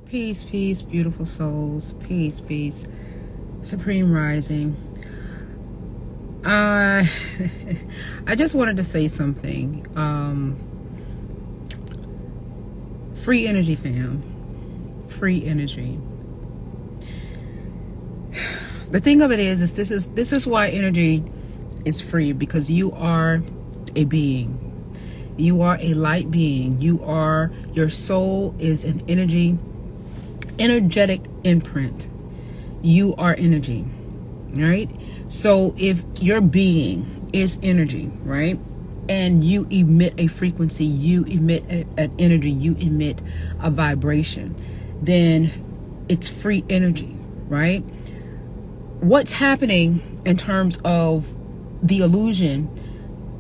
Peace, peace, beautiful souls. Peace, peace. Supreme rising. I just wanted to say something. Free energy, fam. Free energy. The thing of it is this is why energy is free, because you are a being. You are a light being. Your soul is an energetic imprint. You are energy, right? So if your being is energy, right, and you emit a frequency, you emit an energy, you emit a vibration, then it's free energy, right? What's happening in terms of the illusion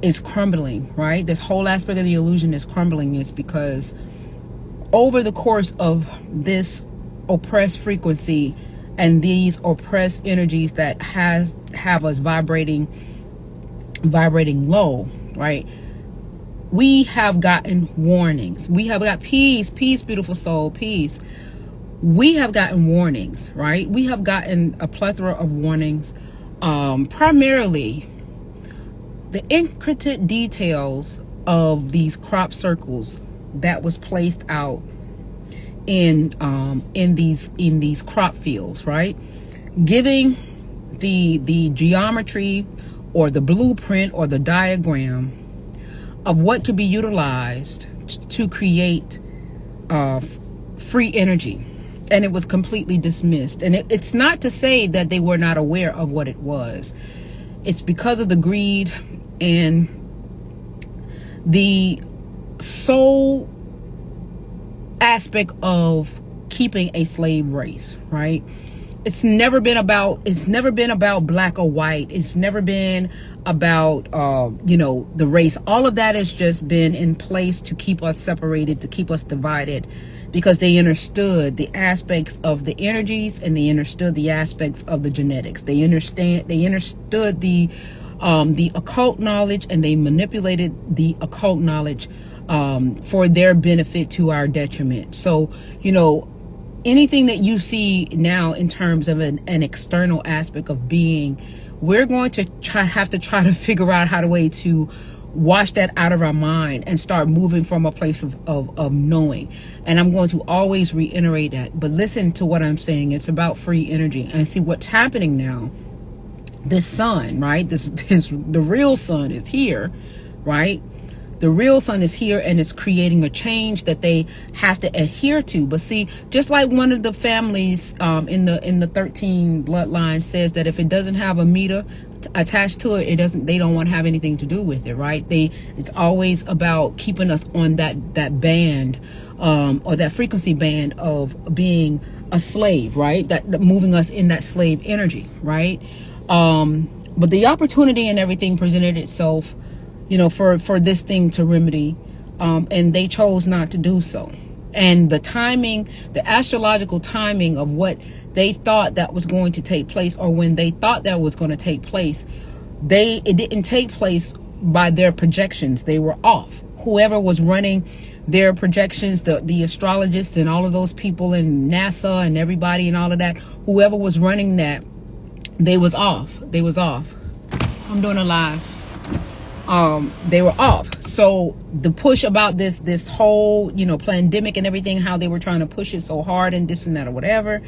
is crumbling, right? This whole aspect of the illusion is crumbling is because over the course of this oppressed frequency and these oppressed energies that have us vibrating low, right? We have gotten warnings. We have got peace, beautiful soul, peace. We have gotten warnings, right? We have gotten a plethora of warnings, primarily the intricate details of these crop circles that was placed out in these crop fields, right? Giving the geometry or the blueprint or the diagram of what could be utilized to create free energy. And it was completely dismissed. And it's not to say that they were not aware of what it was. It's because of the greed and the soul aspect of keeping a slave race, right? It's never been about black or white. It's never been about the race. All of that has just been in place to keep us separated, to keep us divided, because they understood the aspects of the energies and they understood the aspects of the genetics. They understood the occult knowledge, and they manipulated the occult knowledge for their benefit to our detriment. So, anything that you see now in terms of an external aspect of being, we're going to have to try to figure out how to wash that out of our mind and start moving from a place of knowing. And I'm going to always reiterate that. But listen to what I'm saying. It's about free energy. And see what's happening now. This sun, right? The real sun is here, right? The real sun is here, and it's creating a change that they have to adhere to. But see, just like one of the families in the 13 bloodline says that if it doesn't have a meter attached to it, they don't want to have anything to do with it, right? It's always about keeping us on that band or that frequency band of being a slave, right? That moving us in that slave energy, right? But the opportunity and everything presented itself, for this thing to remedy, and they chose not to do so. And the timing, the astrological timing of what they thought that was going to take place, or when they thought that was going to take place, it didn't take place by their projections. They were off. Whoever was running their projections, the astrologists and all of those people and NASA and everybody and all of that, whoever was running that, they was off. I'm doing a live. They were off. So the push about this whole, pandemic and everything, how they were trying to push it so hard and this and that or whatever,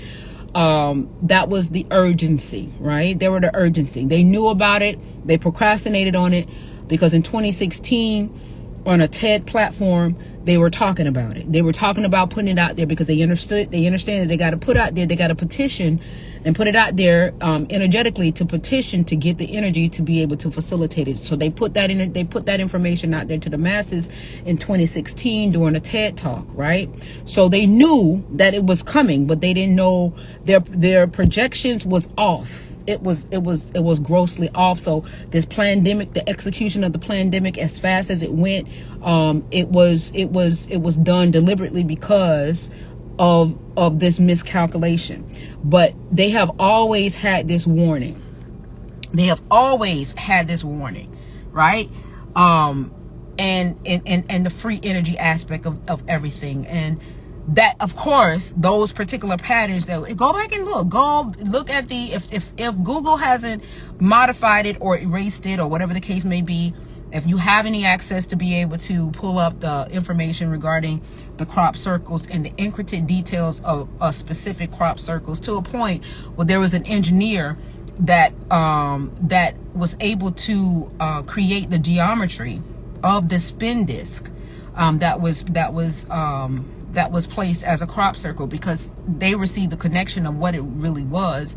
that was the urgency, right? They were the urgency. They knew about it. They procrastinated on it because in 2016 on a TED platform, they were talking about it. They were talking about putting it out there because they understand that they got to put out there, they got to petition and put it out there energetically to petition to get the energy to be able to facilitate it. So they put that information out there to the masses in 2016 during a TED talk, right? So they knew that it was coming, but they didn't know their projections was off. It was grossly off. So this pandemic, the execution of the pandemic, as fast as it went, it was done deliberately because of this miscalculation. But they have always had this warning. Right? And the free energy aspect of everything. And that, of course, those particular patterns, that go back and look at the, if Google hasn't modified it or erased it or whatever the case may be, if you have any access to be able to pull up the information regarding the crop circles and the intricate details of specific crop circles, to a point where there was an engineer that that was able to create the geometry of the spin disc that was placed as a crop circle, because they received the connection of what it really was.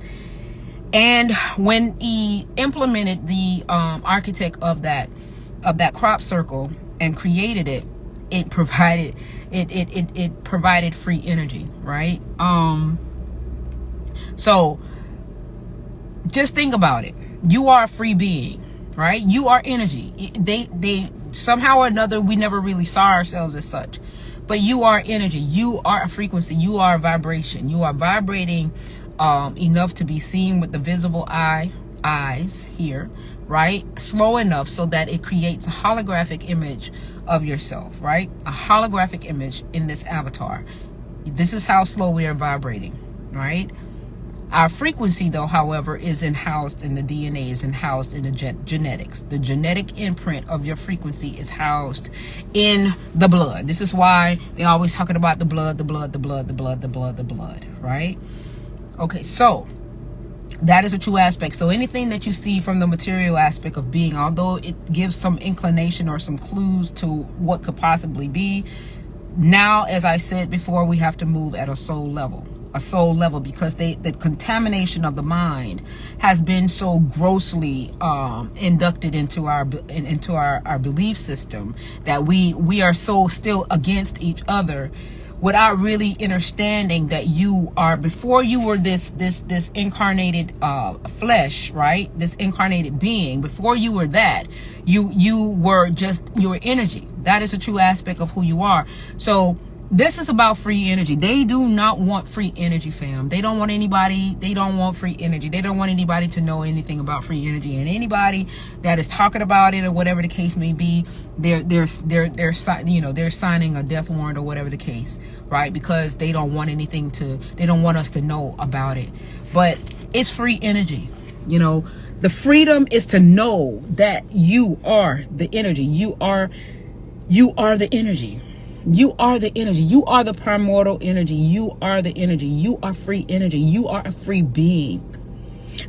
And when he implemented the architect of that crop circle and created it, it provided free energy, right? So just think about it. You are a free being, right? You are energy. They somehow or another, we never really saw ourselves as such, but you are energy. You are a frequency. You are a vibration. You are vibrating enough to be seen with the visible eyes here, right? Slow enough so that it creates a holographic image of yourself, right? A holographic image in this avatar. This is how slow we are vibrating, right? Our frequency, though, however, is housed in the DNA, is housed in the genetics. The genetic imprint of your frequency is housed in the blood. This is why they're always talking about the blood, right? Okay, so that is a true aspect. So anything that you see from the material aspect of being, although it gives some inclination or some clues to what could possibly be, now, as I said before, we have to move at a soul level. Because the contamination of the mind has been so grossly inducted into our belief system that we are so still against each other, without really understanding that you are, before you were this incarnated flesh, right? This incarnated being, before you were that, you were energy. That is a true aspect of who you are. So this is about free energy. They do not want free energy, fam. They don't want free energy. They don't want anybody to know anything about free energy. And anybody that is talking about it or whatever the case may be, they're signing a death warrant or whatever the case, right? Because they don't want they don't want us to know about it. But it's free energy. The freedom is to know that you are the energy. You are the energy. You are the energy. You are the primordial energy. You are the energy. You are free energy. You are a free being.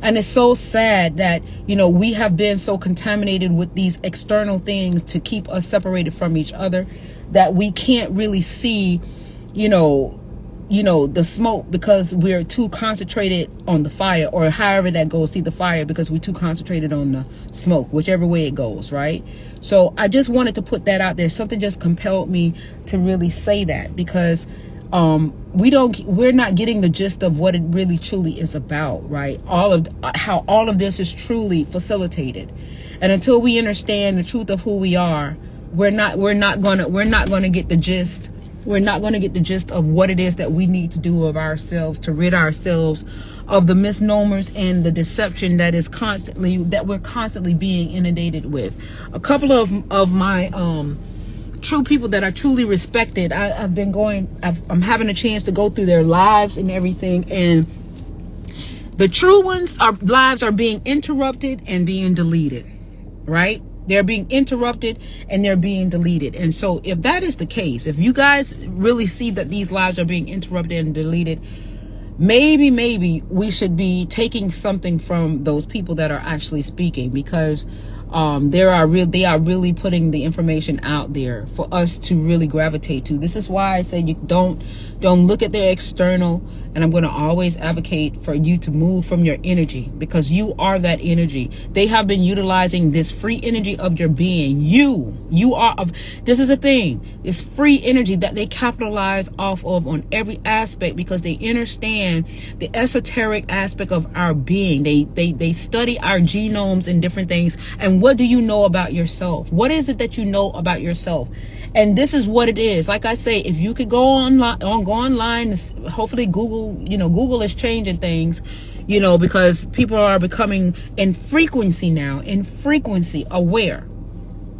And it's so sad that, we have been so contaminated with these external things to keep us separated from each other, that we can't really see, the smoke, because we're too concentrated on the fire, or however that goes, see the fire, because we're too concentrated on the smoke, whichever way it goes, right? So I just wanted to put that out there. Something just compelled me to really say that, because we're not getting the gist of what it really truly is about, right? How all of this is truly facilitated. And until we understand the truth of who we are, we're not gonna get the gist. We're not going to get the gist of what it is that we need to do of ourselves to rid ourselves of the misnomers and the deception that we're constantly being inundated with. A couple of my true people that are truly respected, I'm having a chance to go through their lives and everything, and the true ones, lives are being interrupted and being deleted, right? They're being interrupted and they're being deleted. And so if that is the case, if you guys really see that these lives are being interrupted and deleted, maybe we should be taking something from those people that are actually speaking, because they are really putting the information out there for us to really gravitate to. This is why I say you don't look at their external, and I'm going to always advocate for you to move from your energy, because you are that energy. They have been utilizing this free energy of your being. This is the thing. It's free energy that they capitalize off of on every aspect, because they understand the esoteric aspect of our being. They study our genomes and different things. And what do you know about yourself? What is it that you know about yourself? And this is what it is. Like I say, if you could go online, hopefully Google is changing things, because people are becoming in frequency aware.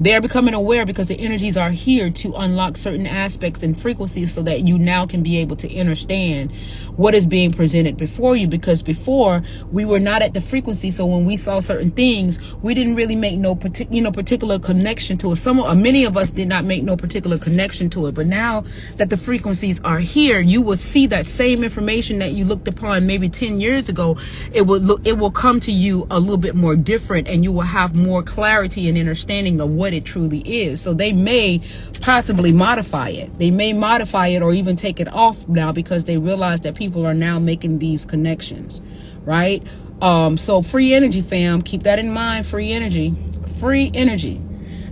They're becoming aware because the energies are here to unlock certain aspects and frequencies so that you now can be able to understand what is being presented before you. Because before, we were not at the frequency. So when we saw certain things, we didn't really make no particular connection to it. Many of us did not make no particular connection to it. But now that the frequencies are here, you will see that same information that you looked upon maybe 10 years ago. It will come to you a little bit more different, and you will have more clarity and understanding of what it truly is. So they may possibly modify it. They may modify it or even take it off now because they realize that people are now making these connections, right? So free energy, fam, keep that in mind. Free energy.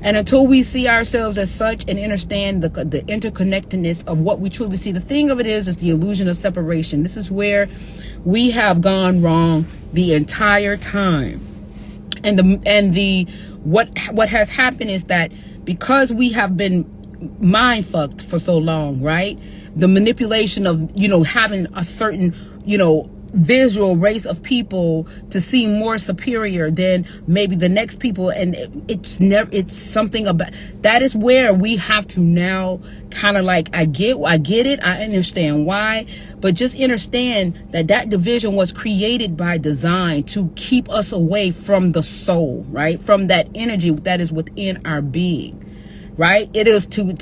And until we see ourselves as such and understand the interconnectedness of what we truly see, the thing of it is the illusion of separation. This is where we have gone wrong the entire time. What has happened is that because we have been mind fucked for so long, right? The manipulation of, having a certain, visual race of people to seem more superior than maybe the next people, and it's something about that is where we have to now kind of like, I get it, I understand why, but just understand that division was created by design to keep us away from the soul, right? From that energy that is within our being, right? It is to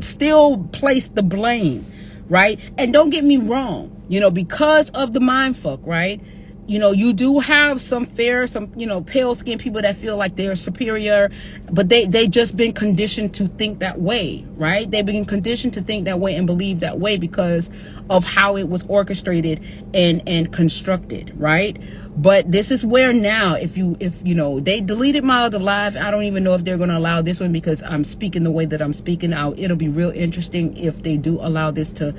still place the blame, right? And don't get me wrong, because of the mind fuck, right? You do have some pale skinned people that feel like they're superior, but they just been conditioned to think that way, right? They've been conditioned to think that way and believe that way because of how it was orchestrated and constructed, right? But this is where now, if they deleted my other live, I don't even know if they're going to allow this one because I'm speaking the way that I'm speaking out. It'll be real interesting if they do allow this to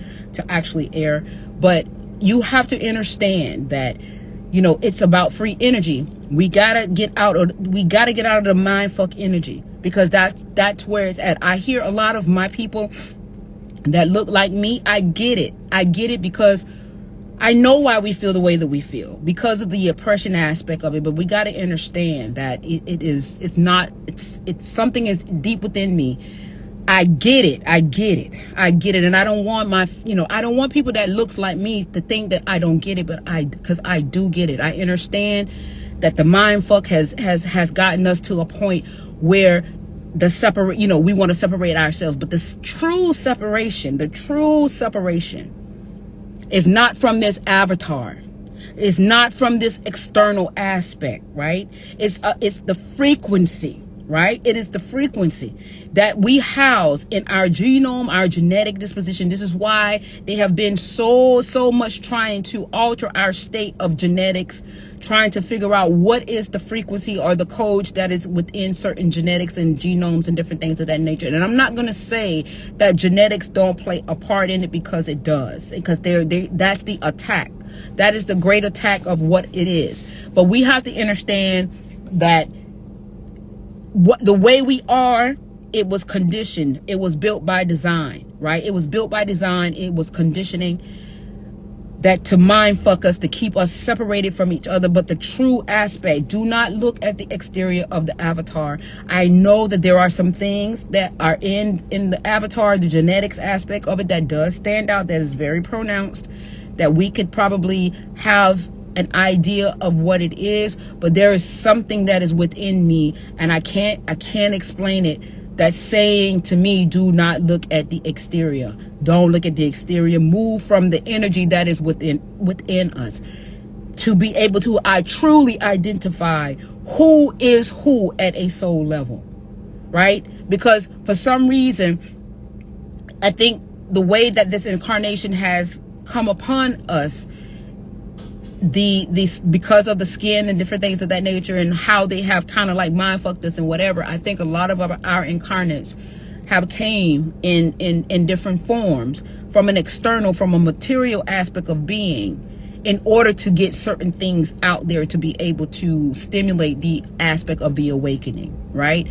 actually air. But you have to understand that, it's about free energy. We gotta get out of the mind fuck energy, because that's where it's at. I hear a lot of my people that look like me. I get it because I know why we feel the way that we feel, because of the oppression aspect of it. But we got to understand that it's something is deep within me. I get it. And I don't want I don't want people that looks like me to think that I don't get it, because I do get it. I understand that the mind fuck has gotten us to a point where we want to separate ourselves. But the true separation is not from this avatar. It's not from this external aspect, right? It's the frequency, right? It is the frequency that we house in our genome, our genetic disposition. This is why they have been so much trying to alter our state of genetics, trying to figure out what is the frequency or the codes that is within certain genetics and genomes and different things of that nature. And I'm not going to say that genetics don't play a part in it, because it does, because that's the attack. That is the great attack of what it is. But we have to understand that the way we are, it was conditioned. It was built by design, right? It was built by design. It was conditioning that to mind fuck us, to keep us separated from each other. But the true aspect, do not look at the exterior of the avatar. I know that there are some things that are in the avatar, the genetics aspect of it, that does stand out, that is very pronounced, that we could probably have an idea of what it is. But there is something that is within me, and I can't explain it, that's saying to me, do not look at the exterior. Don't look at the exterior. Move from the energy that is within us, to be able to truly identify who is who at a soul level, right? Because for some reason, I think the way that this incarnation has come upon us, because of the skin and different things of that nature, and how they have kind of like mind fucked us and whatever, I think a lot of our incarnates have came in different forms from a material aspect of being, in order to get certain things out there to be able to stimulate the aspect of the awakening, right?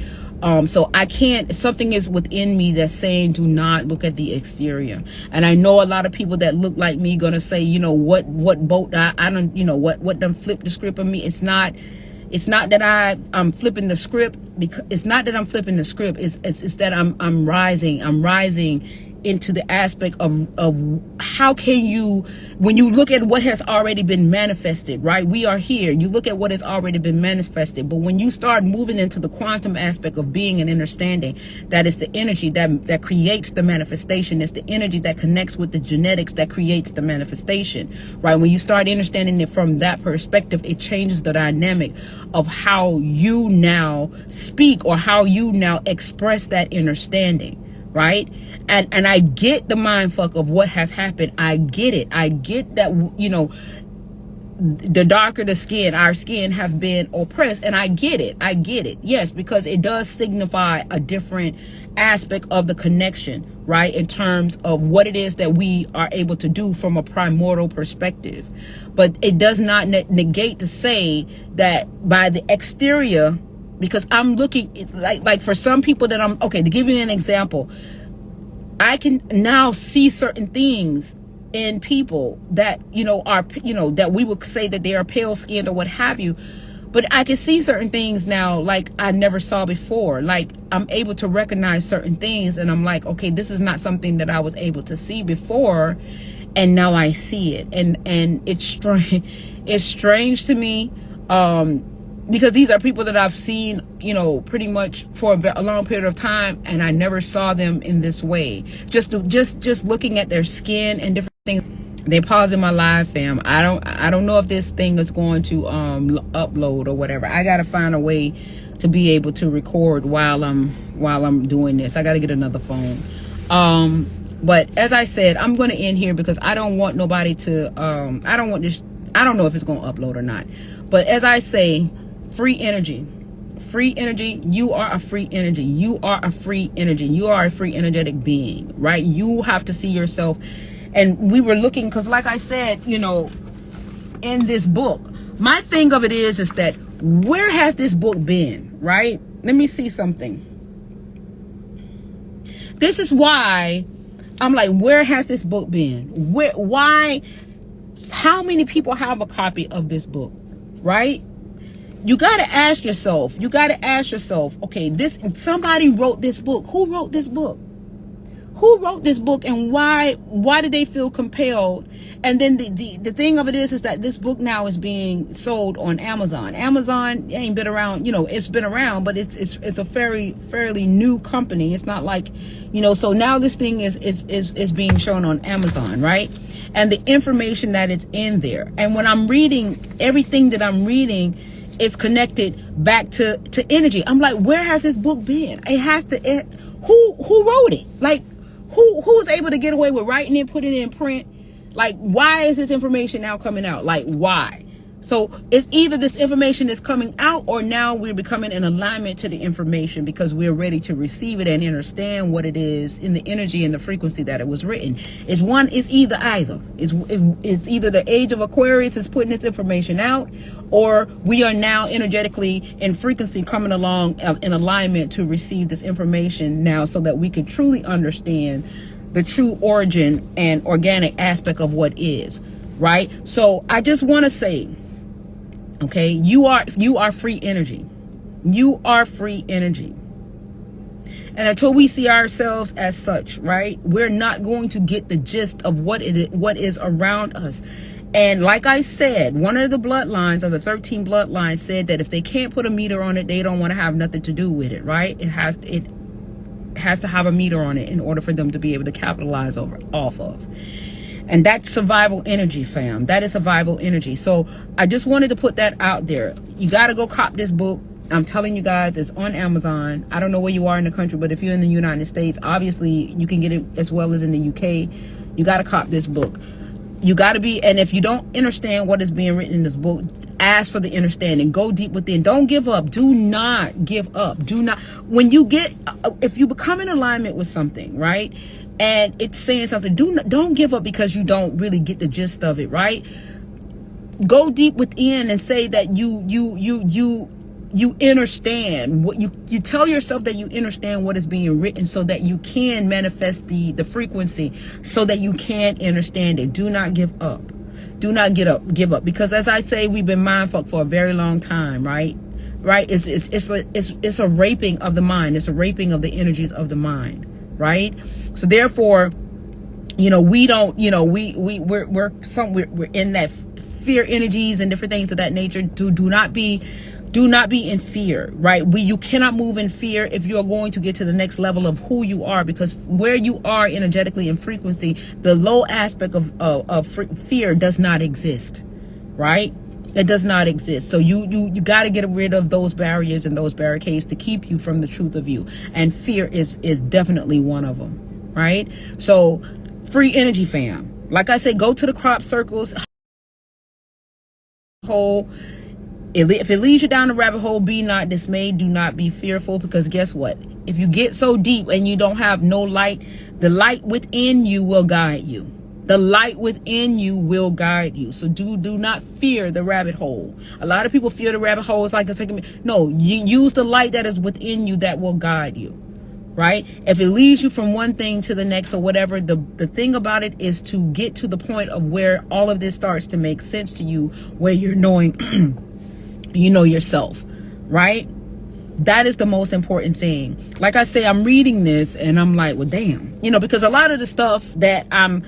So I can't, something is within me that's saying, do not look at the exterior. And I know a lot of people that look like me gonna say, what boat, I don't, what done flipped the script on me. It's not It's not that I'm flipping the script, because it's not that I'm flipping the script. It's that I'm rising. I'm rising into the aspect of how can you, when you look at what has already been manifested, right? We are here. You look at what has already been manifested, but when you start moving into the quantum aspect of being and understanding, that is the energy that creates the manifestation. It's the energy that connects with the genetics that creates the manifestation, right? When you start understanding it from that perspective, it changes the dynamic of how you now speak or how you now express that understanding. Right. And I get the mind fuck of what has happened. I get it. I get that, you know, the darker the skin, our skin have been oppressed. And I get it. I get it. Yes, because it does signify a different aspect of the connection, right? In terms of what it is that we are able to do from a primordial perspective. But it does not negate to say that by the exterior, because I'm looking, it's like for some people that I'm, okay, to give you an example, I can now see certain things in people that, you know, are, you know, that we would say that they are pale skinned or what have you. But I can see certain things now like I never saw before. Like I'm able to recognize certain things and I'm like, okay, this is not something that I was able to see before. And now I see it. And it's strange. It's strange to me. Because these are people that I've seen, you know, pretty much for a long period of time, and I never saw them in this way. Just looking at their skin and different things. They're pausing my live, fam. I don't know if this thing is going to upload or whatever. I gotta find a way to be able to record while I'm doing this. I gotta get another phone. But as I said, I'm gonna end here because I don't want nobody to. I don't want this. I don't know if it's gonna upload or not. But as I say. Free energy. You are a free energy. You are a free energy. You are a free energetic being, right? You have to see yourself. And we were looking, because like I said, you know, in this book, my thing of it is that where has this book been, right? Let me see something. This is why I'm like, where has this book been? Why? How many people have a copy of this book, right? You got to ask yourself, okay, somebody wrote this book. Who wrote this book? Who wrote this book, and why did they feel compelled? And then the thing of it is that this book now is being sold on Amazon. Amazon ain't been around, you know, it's been around, but it's a fairly new company. It's not like, you know, so now this thing is being shown on Amazon, right? And the information that it's in there. And when I'm reading, everything that I'm reading is connected back to energy. I'm like, where has this book been? It has to, who wrote it? Like, who was able to get away with writing it, putting it in print? Like, why is this information now coming out? Like, why? So it's either this information is coming out, or now we're becoming in alignment to the information because we're ready to receive it and understand what it is in the energy and the frequency that it was written. It's either. It's either the age of Aquarius is putting this information out, or we are now energetically in frequency coming along in alignment to receive this information now, so that we can truly understand the true origin and organic aspect of what is, right? So I just want to say, okay, you are free energy. You are free energy. And until we see ourselves as such, right, we're not going to get the gist of what is around us. And like I said, one of the bloodlines of the 13 bloodlines said that if they can't put a meter on it, they don't want to have nothing to do with it, right? It has to have a meter on it in order for them to be able to capitalize off of. And that's survival energy, fam. That is survival energy. So I just wanted to put that out there. You got to go cop this book. I'm telling you guys, it's on Amazon. I don't know where you are in the country, but if you're in the United States, obviously you can get it as well as in the UK. You got to cop this book. You got to be, and if you don't understand what is being written in this book, ask for the understanding. Go deep within. Don't give up. Do not give up. Do not. When you get, if you become in alignment with something, right? And it's saying something, don't give up because you don't really get the gist of it, right? Go deep within and say that you understand what you tell yourself, that you understand what is being written, so that you can manifest the frequency, so that you can understand it. Do not give up. Do not give up, because as I say, we've been mind fucked for a very long time, right? It's a raping of the mind. It's a raping of the energies of the mind, right? So therefore, we don't, we're in that fear energies and different things of that nature. Do not be in fear, right? You cannot move in fear if you are going to get to the next level of who you are, because where you are energetically in frequency, the low aspect of fear does not exist, right? It does not exist. So you got to get rid of those barriers and those barricades to keep you from the truth of you. And fear is definitely one of them, right? So free energy, fam. Like I said, go to the crop circles hole. If it leads you down the rabbit hole, be not dismayed. Do not be fearful, because guess what? If you get so deep and you don't have no light, the light within you will guide you. The light within you will guide you. So do not fear the rabbit hole. A lot of people fear the rabbit hole. It's like it's taking me. No, you use the light that is within you that will guide you, right? If it leads you from one thing to the next or whatever, the thing about it is to get to the point of where all of this starts to make sense to you, where you're knowing you know yourself, right? That is the most important thing. Like I say, I'm reading this and I'm like, well, damn, because a lot of the stuff that I'm,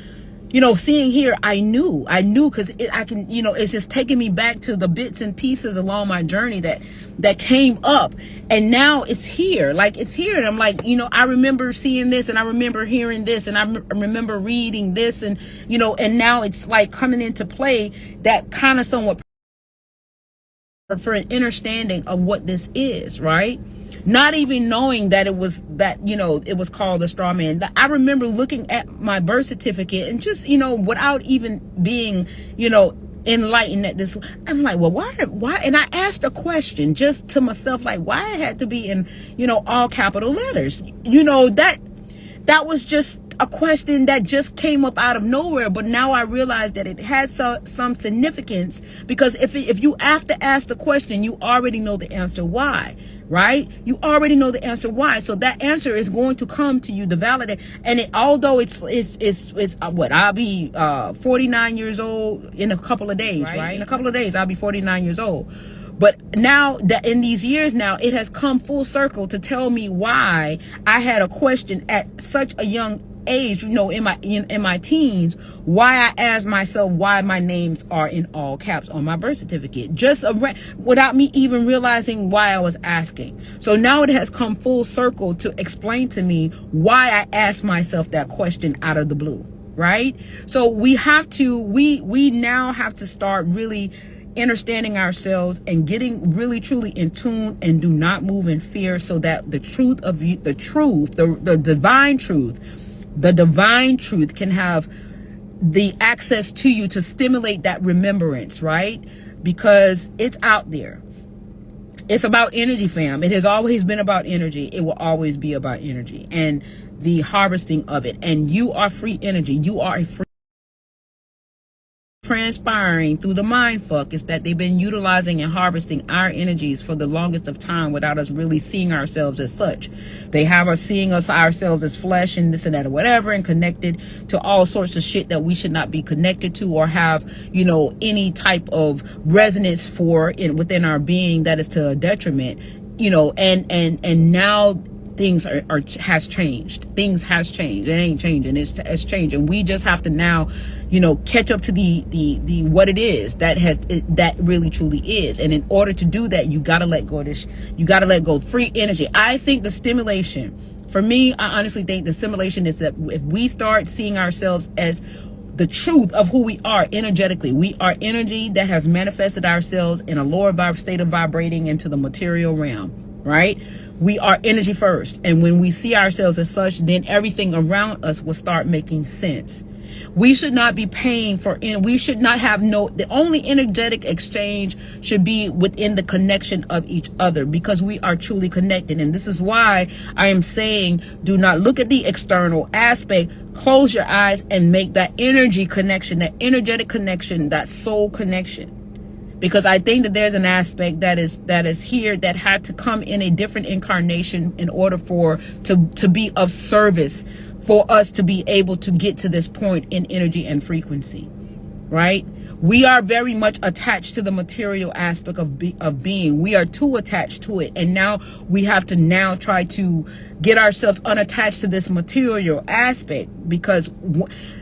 seeing here, I knew because it's just taking me back to the bits and pieces along my journey that came up, and now it's here. Like, it's here, and I'm like, I remember seeing this, and I remember hearing this, and I remember reading this, and and now it's like coming into play, that kind of somewhat for an understanding of what this is, right? Not even knowing that it was called a straw man. I remember looking at my birth certificate and just, without even being, enlightened at this, I'm like, well, why? And I asked a question just to myself, like, why it had to be in, all capital letters? That was just a question that just came up out of nowhere. But now I realize that it has some significance, because if you have to ask the question, you already know the answer why, right? You already know the answer why. So that answer is going to come to you to validate. And although it's what, I'll be 49 years old in a couple of days, right? In a couple of days, I'll be 49 years old. But now that in these years now, it has come full circle to tell me why I had a question at such a young age, in my teens, why I asked myself why my names are in all caps on my birth certificate, just without me even realizing why I was asking. So now it has come full circle to explain to me why I asked myself that question out of the blue, right? So we now have to start really understanding ourselves and getting really truly in tune, and do not move in fear, so that the divine truth can have the access to you to stimulate that remembrance, right? Because it's out there. It's about energy, fam. It has always been about energy. It will always be about energy and the harvesting of it. And you are free energy. You are a free transpiring through the mind fuck is that they've been utilizing and harvesting our energies for the longest of time without us really seeing ourselves as such. They have us seeing ourselves as flesh and this and that or whatever, and connected to all sorts of shit that we should not be connected to, or have any type of resonance for within our being that is to a detriment, and now things has changed. Things has changed. It ain't changing. It's changing. We just have to now, catch up to the what it is that really truly is. And in order to do that, you gotta let go of this. You gotta let go. Free energy. I think the stimulation, for me, I honestly think the stimulation is that if we start seeing ourselves as the truth of who we are energetically, we are energy that has manifested ourselves in a lower state of vibrating into the material realm, right? We are energy first. And when we see ourselves as such, then everything around us will start making sense. We should not be paying we should not have the only energetic exchange should be within the connection of each other, because we are truly connected. And this is why I am saying, do not look at the external aspect. Close your eyes and make that energy connection, that energetic connection, that soul connection. Because I think that there's an aspect that is here that had to come in a different incarnation in order to be of service for us to be able to get to this point in energy and frequency. right? We are very much attached to the material aspect of being. We are too attached to it. And now we have to now try to get ourselves unattached to this material aspect, because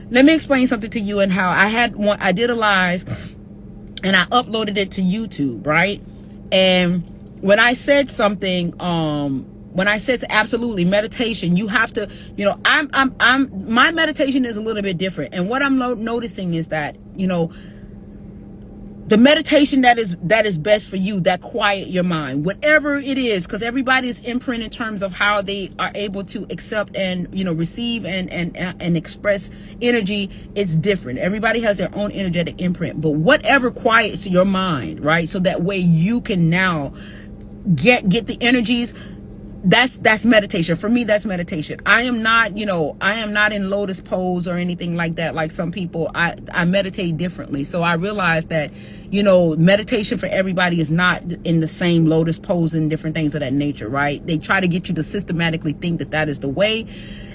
let me explain something to you. And how I did a live and I uploaded it to YouTube, right? And when I said something, when I said absolutely meditation, you have to, my meditation is a little bit different. And what I'm noticing is that, the meditation that is best for you, that quiet your mind, whatever it is, because everybody's imprint in terms of how they are able to accept and receive and express energy, it's different. Everybody has their own energetic imprint, but whatever quiets your mind, right? So that way you can now get the energies. That's meditation. For me, that's meditation. I am not in lotus pose or anything like that. Like some people, I meditate differently. So I realized that, meditation for everybody is not in the same lotus pose and different things of that nature, right? They try to get you to systematically think that is the way.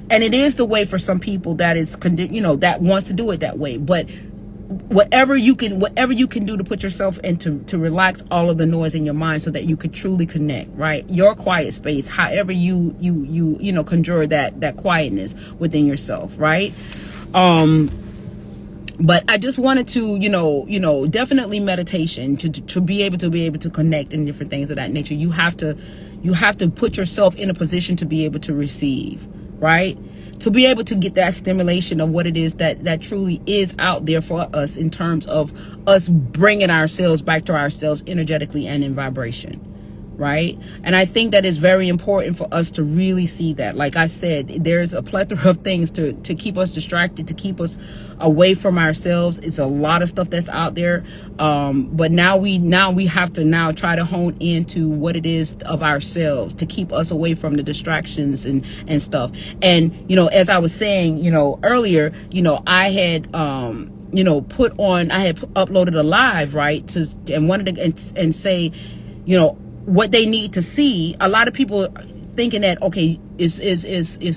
And it is the way for some people that is, that wants to do it that way. But whatever you can do to put yourself into to relax all of the noise in your mind so that you could truly connect, right? Your quiet space, however you conjure that quietness within yourself, right? But I just wanted to, definitely meditation to be able to connect and different things of that nature. You have to put yourself in a position to be able to receive, right? To be able to get that stimulation of what it is that truly is out there for us in terms of us bringing ourselves back to ourselves energetically and in vibration, right? And I think that is very important for us to really see that. Like I said, there's a plethora of things to keep us distracted, to keep us away from ourselves. It's a lot of stuff that's out there. But now we have to try to hone into what it is of ourselves to keep us away from the distractions and stuff. And, as I was saying, earlier, I had, I had uploaded a live, right? And wanted to, and say, what they need to see. A lot of people thinking that, okay, is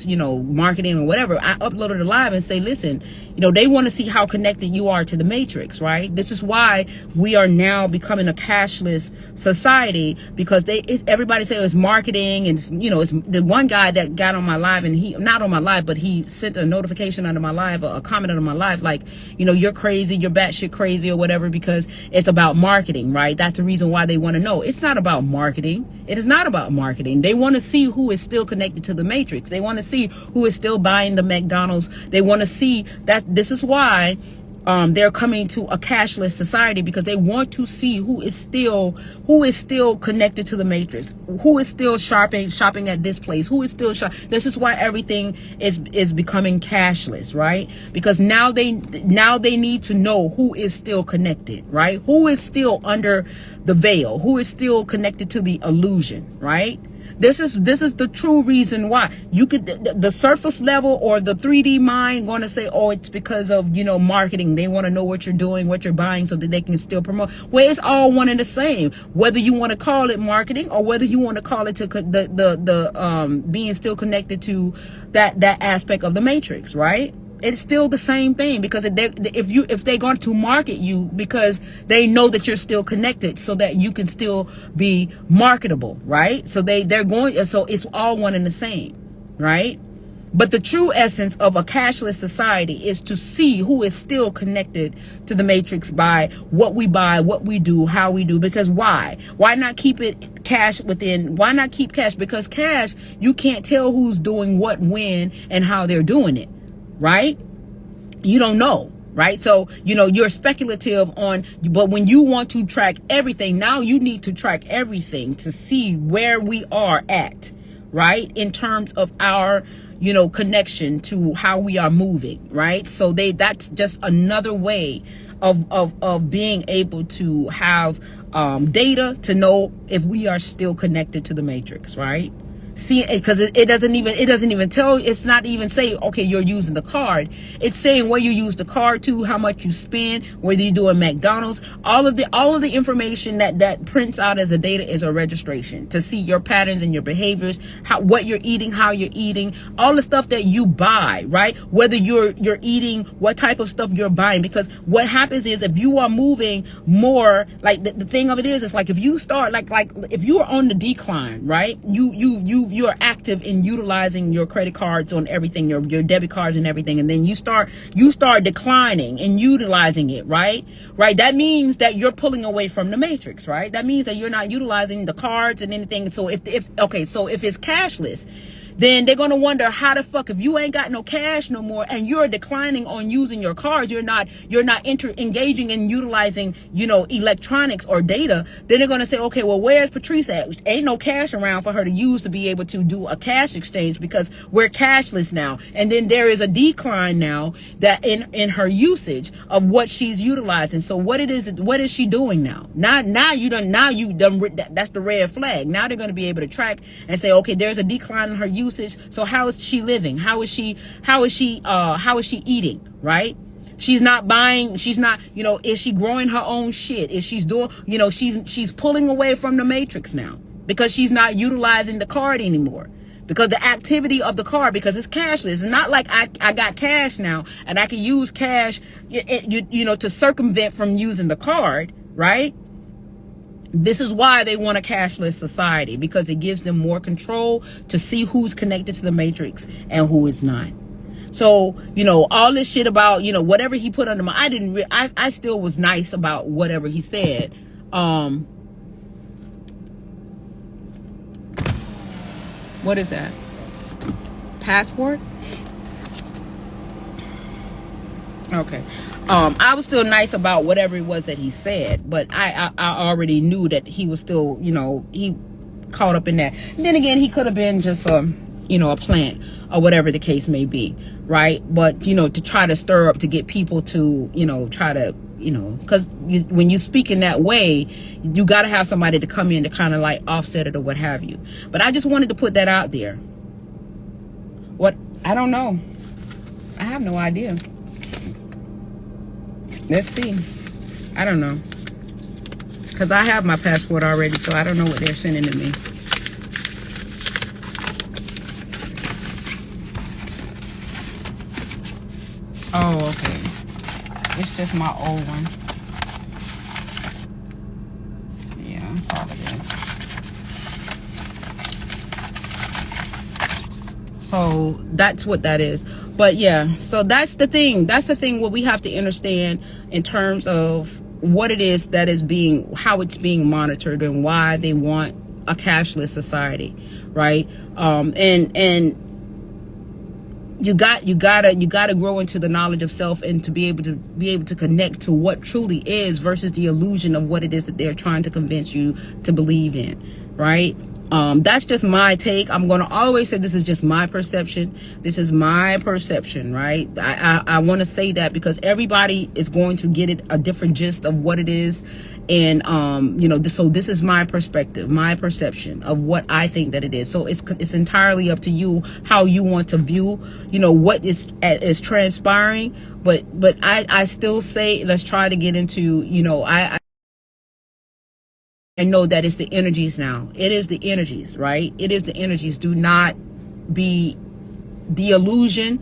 marketing or whatever. I uploaded a live and say, listen, they want to see how connected you are to the matrix, right? This is why we are now becoming a cashless society, because everybody say it's marketing, and it's the one guy that got on my live, and he not on my live, but he sent a notification under my live, a comment under my live, like, you're crazy, you're batshit crazy or whatever, because it's about marketing, right? That's the reason why they want to know. It's not about marketing. It is not about marketing. They want to see who is still connected to the matrix. They want to see who is still buying the McDonald's. They want to see that. This is why they're coming to a cashless society, because they want to see who is still connected to the matrix, who is still shopping at this place, who is still This is why everything is becoming cashless, right? Because now they need to know who is still connected, right? Who is still under the veil, who is still connected to the illusion, right? This is the true reason why. You could, the surface level or the 3D mind going to say, oh, it's because of, marketing. They want to know what you're doing, what you're buying, so that they can still promote. Well, it's all one and the same. Whether you want to call it marketing or whether you want to call it to the being still connected to that aspect of the matrix, right? It's still the same thing, because if they're going to market you, because they know that you're still connected, so that you can still be marketable, right? So so it's all one and the same, right? But the true essence of a cashless society is to see who is still connected to the matrix by what we buy, what we do, how we do. Because why not keep it cash within? Why not keep cash? Because cash, you can't tell who's doing what, when, and how they're doing it, right? You don't know, right? So, you're speculative but when you want to track everything, now you need to track everything to see where we are at, right? In terms of our, connection to how we are moving, right? So that's just another way of being able to have data to know if we are still connected to the matrix, right? See, because it doesn't even tell, it's not even say, okay, you're using the card. It's saying where you use the card to, how much you spend, whether you do a McDonald's, all of the information that prints out as a data is a registration to see your patterns and your behaviors, what you're eating, how you're eating, all the stuff that you buy, right? Whether you're eating, what type of stuff you're buying, because what happens is if you are moving more, like the thing of it is, it's like if you start, like if you are on the decline, right? You're active in utilizing your credit cards on everything, your debit cards and everything, and then you start declining and utilizing it, right? That means that you're pulling away from the matrix, right? That means that you're not utilizing the cards and anything. So if it's cashless, then they're going to wonder, how the fuck, if you ain't got no cash no more and you're declining on using your card, you're not engaging and utilizing, electronics or data, then they're going to say, okay, well, where's Patrice at? Ain't no cash around for her to use to be able to do a cash exchange because we're cashless now. And then there is a decline now that in her usage of what she's utilizing. So what is she doing now? Now you done, that's the red flag. Now they're going to be able to track and say, okay, there's a decline in her usage. So how is she living? How is she eating, right? She's not buying, she's not, is she growing her own shit? Is she's doing, she's pulling away from the matrix now because she's not utilizing the card anymore. Because the activity of the card, because it's cashless. It's not like I got cash now and I can use cash, to circumvent from using the card, right? This is why they want a cashless society, because it gives them more control to see who's connected to the matrix and who is not. So, all this shit about, whatever he put under my, I still was nice about whatever he said. What is that? Passport? Okay. I was still nice about whatever it was that he said, but I already knew that he was still, he caught up in that. And then again, he could have been just a plant or whatever the case may be, right? But, to try to stir up, to get people to, try to, because when you speak in that way, you got to have somebody to come in to kind of like offset it or what have you. But I just wanted to put that out there. What? I don't know. I have no idea. Let's see. I don't know. Because I have my passport already, so I don't know what they're sending to me. Oh, okay. It's just my old one. Yeah, that's all it is. So that's what that is. But yeah, so that's the thing. That's the thing what we have to understand in terms of what it is that is how it's being monitored and why they want a cashless society, right? And you gotta grow into the knowledge of self and to be able to connect to what truly is versus the illusion of what it is that they're trying to convince you to believe in, right? That's just my take. I'm going to always say this is just my perception. This is my perception, right? I want to say that because everybody is going to get it a different gist of what it is. And, so this is my perspective, my perception of what I think that it is. So it's entirely up to you how you want to view, what is transpiring. But I still say, let's try to get into, I know that it's the energies now. It is the energies, right? It is the energies. Do not be the illusion.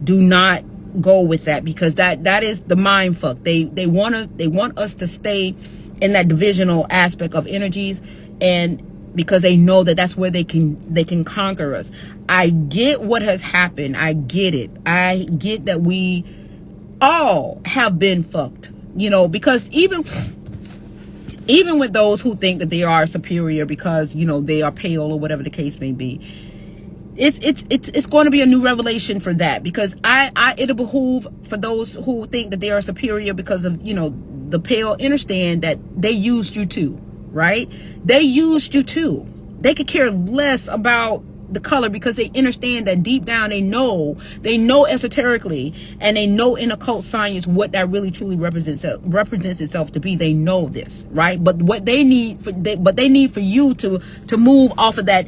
Do not go with that, because that is the mind fuck. They want us to stay in that divisional aspect of energies, and because they know that that's where they can conquer us. I get what has happened. I get it. I get that we all have been fucked, because even with those who think that they are superior because, they are pale or whatever the case may be, it's going to be a new revelation for that, because it'll behoove for those who think that they are superior because of, the pale, understand that they used you too, right? They used you too. They could care less about the color, because they understand that deep down they know esoterically, and they know in occult science what that really truly represents itself to be. They know this, right? But what they need for you to move off of that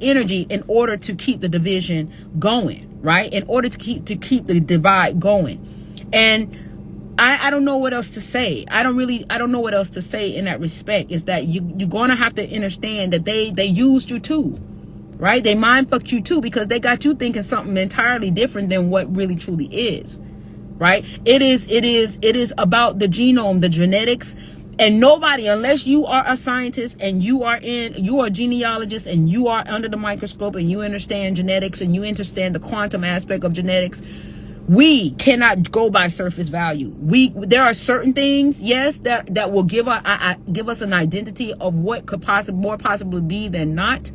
energy in order to keep the division going, right? In order to keep the divide going. And I don't know what else to say. I don't know what else to say in that respect, is that you're going to have to understand that they used you too, right? They mind fucked you too, because they got you thinking something entirely different than what really truly is, right? It is about the genome, the genetics, and nobody, unless you are a scientist and you are a genealogist and you are under the microscope and you understand genetics and you understand the quantum aspect of genetics, we cannot go by surface value. There are certain things, yes, that will give us an identity of what could more possibly be than not.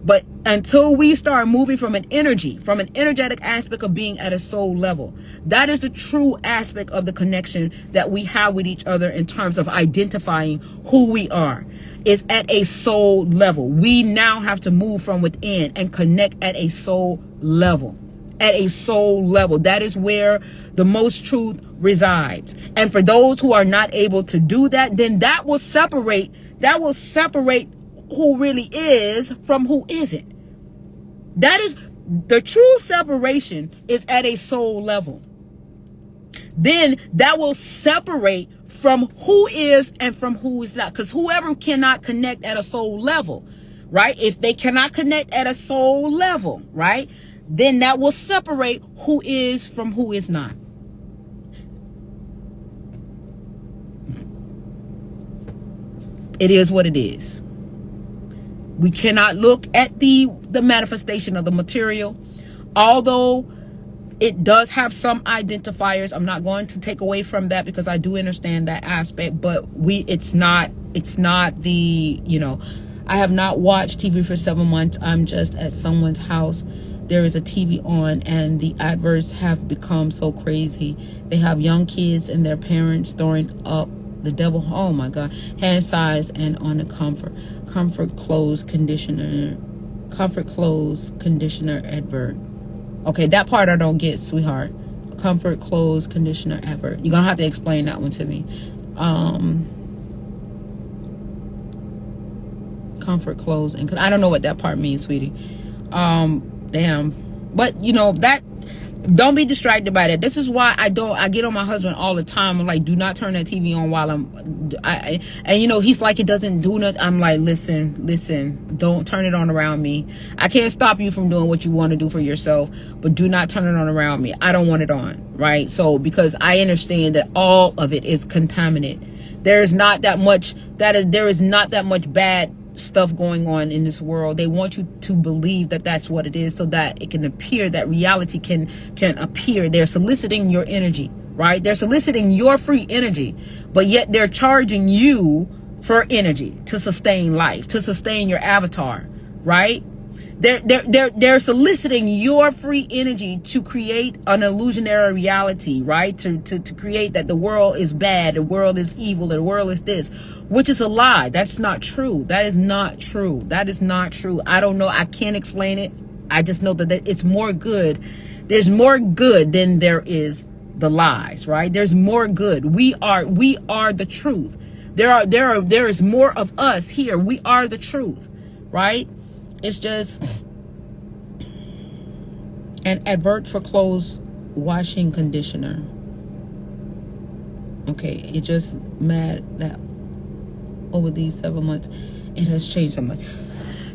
But until we start moving from an energetic aspect of being at a soul level, that is the true aspect of the connection that we have with each other in terms of identifying who we are, is at a soul level. We now have to move from within and connect at a soul level. At a soul level. That is where the most truth resides. And for those who are not able to do that, then that will separate who really is from who isn't. That is the true separation, is at a soul level. Then that will separate from who is and from who is not. Because whoever cannot connect at a soul level, right? If they cannot connect at a soul level, right? Then that will separate who is from who is not. It is what it is. We cannot look at the manifestation of the material, although it does have some identifiers. I'm not going to take away from that, because I do understand that aspect, but it's not the, I have not watched TV for 7 months. I'm just at someone's house. There is a TV on, and the adverts have become so crazy. They have young kids and their parents throwing up the devil, oh my God, hand size, and on the comfort clothes conditioner advert. Okay, that part I don't get, sweetheart. Comfort clothes conditioner advert. You're gonna have to explain that one to me. Comfort clothes, and I don't know what that part means, sweetie. Damn. But that, don't be distracted by that. This is why I get on my husband all the time. I'm like, do not turn that TV on while he's like, it doesn't do nothing. I'm like, listen, don't turn it on around me. I can't stop you from doing what you want to do for yourself, but do not turn it on around me. I don't want it on, right? So, because I understand that all of it is contaminated. There is not that much bad stuff going on in this world. They want you to believe that that's what it is, so that it can appear, that reality can appear. They're soliciting your energy, right? They're soliciting your free energy, but yet they're charging you for energy to sustain life, to sustain your avatar, right? They're soliciting your free energy to create an illusionary reality, right? To create that the world is bad, the world is evil, the world is this, which is a lie. That's not true. That is not true. That is not true. I don't know. I can't explain it. I just know that it's more good. There's more good than there is the lies, right? There's more good. We are the truth. There is more of us here. We are the truth, right? It's just an advert for clothes washing conditioner. Okay, it just mad that over these 7 months it has changed so much.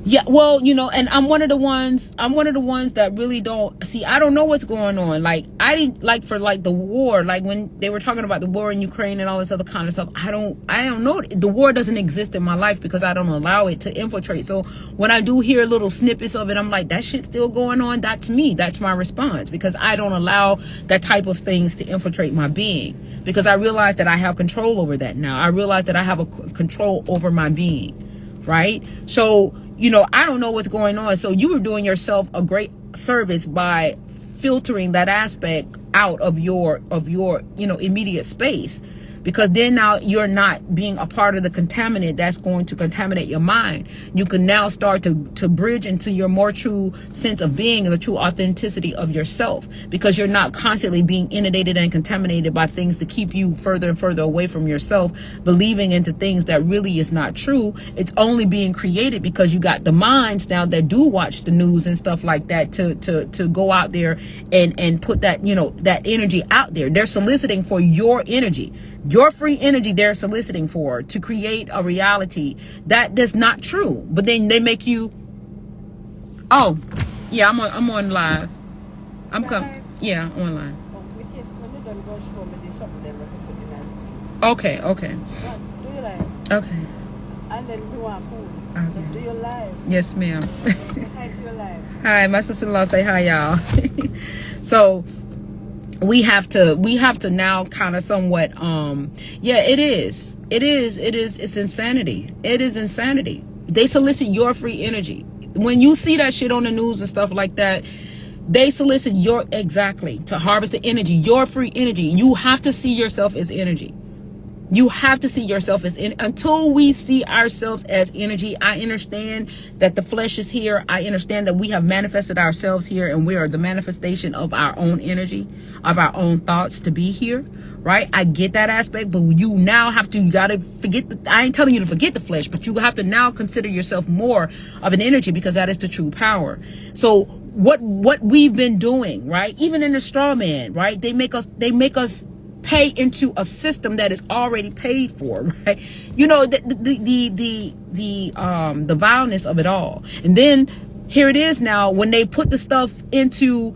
Yeah, well, and I'm one of the ones that really don't see. I don't know what's going on. Like, I didn't for the war, like when they were talking about the war in Ukraine and all this other kind of stuff. I don't know. The war doesn't exist in my life because I don't allow it to infiltrate. So when I do hear little snippets of it, I'm like, that shit's still going on. That's me. That's my response, because I don't allow that type of things to infiltrate my being, because I realize that I have control over that now. I realize that I have a control over my being, right? So, I don't know what's going on. So you were doing yourself a great service by filtering that aspect out of your immediate space, because then now you're not being a part of the contaminant that's going to contaminate your mind. You can now start to bridge into your more true sense of being and the true authenticity of yourself, because you're not constantly being inundated and contaminated by things to keep you further and further away from yourself, believing into things that really is not true. It's only being created because you got the minds now that do watch the news and stuff like that to go out there and put that, you know, that energy out there. They're soliciting for your energy. Your free energy they're soliciting for to create a reality that is not true. But then they make you, oh, yeah, I'm on live. I'm coming. Yeah, online. Okay. Do you live? Okay. And then we want food. Okay. So do you live? Yes, ma'am. Say hi to your live. Hi, my sister-in-law say hi, y'all. So we have to now kind of somewhat yeah, it's insanity. It is insanity. They solicit your free energy. When you see that shit on the news and stuff like that, they solicit your, exactly, to harvest the energy, your free energy. You have to see yourself as energy. You have to see yourself as until we see ourselves as energy. I understand that the flesh is here. I understand that we have manifested ourselves here, and we are the manifestation of our own energy, of our own thoughts to be here, right? I get that aspect, but you now have to, you got to forget I ain't telling you to forget the flesh, but you have to now consider yourself more of an energy, because that is the true power. So what we've been doing, right? Even in the straw man, right? They make us pay into a system that is already paid for, right? You know, the vileness of it all. And then here it is now, when they put the stuff into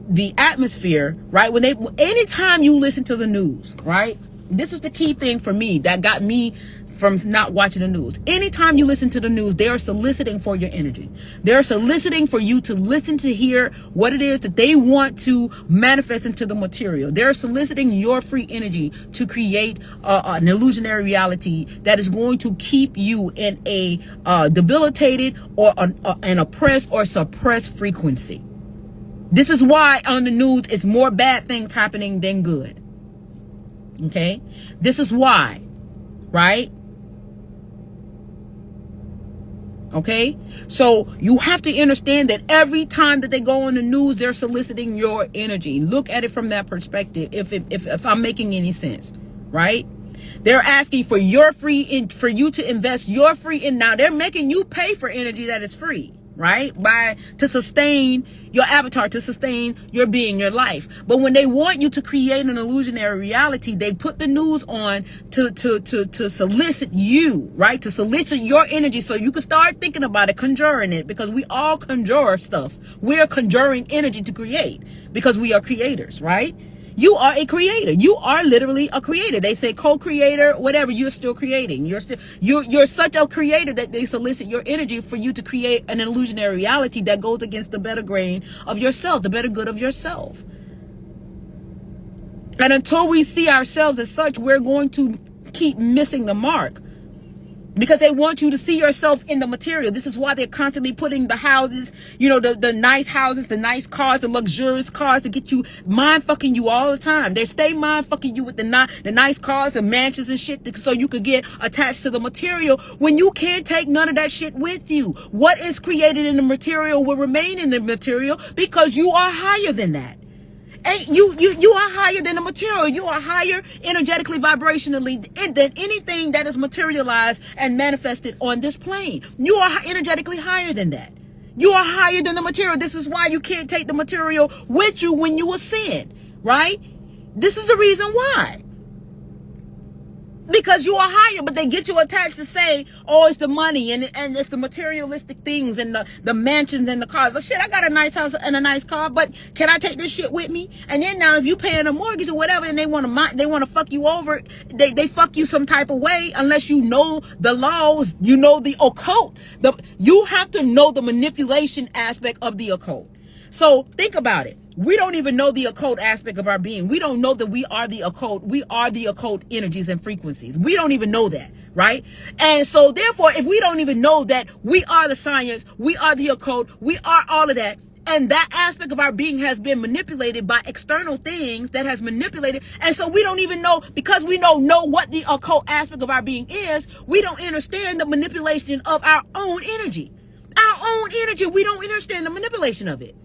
the atmosphere, right? Anytime you listen to the news, right? This is the key thing for me that got me from not watching the news. Anytime you listen to the news, they are soliciting for your energy. They're soliciting for you to listen, to hear what it is that they want to manifest into the material. They're soliciting your free energy to create an illusionary reality that is going to keep you in a debilitated or an oppressed or suppressed frequency. This is why on the news it's more bad things happening than good. Okay? This is why, right? Okay, so you have to understand that every time that they go on the news, they're soliciting your energy. Look at it from that perspective. If I'm making any sense, right? They're asking for your free, for you to invest your free in. Now they're making you pay for energy that is free, right? To sustain your avatar, to sustain your being, your life. But when they want you to create an illusionary reality, they put the news on to solicit you, right? To solicit your energy so you can start thinking about it, conjuring it, because we all conjure stuff. We're conjuring energy to create because we are creators, right? You are a creator. You are literally a creator. They say co-creator, whatever. You're still creating. You're such a creator that they solicit your energy for you to create an illusionary reality that goes against the better grain of yourself, the better good of yourself. And until we see ourselves as such, we're going to keep missing the mark. Because they want you to see yourself in the material. This is why they're constantly putting the houses, you know, the nice houses, the nice cars, the luxurious cars to get you, mind fucking you all the time. They stay mind fucking you with the nice cars, the mansions and shit, so you could get attached to the material when you can't take none of that shit with you. What is created in the material will remain in the material because you are higher than that. And you are higher than the material. You are higher energetically, vibrationally than anything that is materialized and manifested on this plane. You are energetically higher than that. You are higher than the material. This is why you can't take the material with you when you ascend, right? This is the reason why. Because you are higher, but they get you attached to say, oh, it's the money and it's the materialistic things and the mansions and the cars. Oh, shit, I got a nice house and a nice car, but can I take this shit with me? And then now if you paying a mortgage or whatever and they want to fuck you over, they fuck you some type of way unless you know the laws, you know the occult. You have to know the manipulation aspect of the occult. So think about it. We don't even know the occult aspect of our being. We don't know that we are the occult. We are the occult energies and frequencies. We don't even know that, right? And so therefore, if we don't even know that we are the science, we are the occult, we are all of that, And that aspect of our being has been manipulated by external things that has manipulated. And so we don't even know, because we don't know what the occult aspect of our being is, we don't understand the manipulation of our own energy. Our own energy, we don't understand the manipulation of it.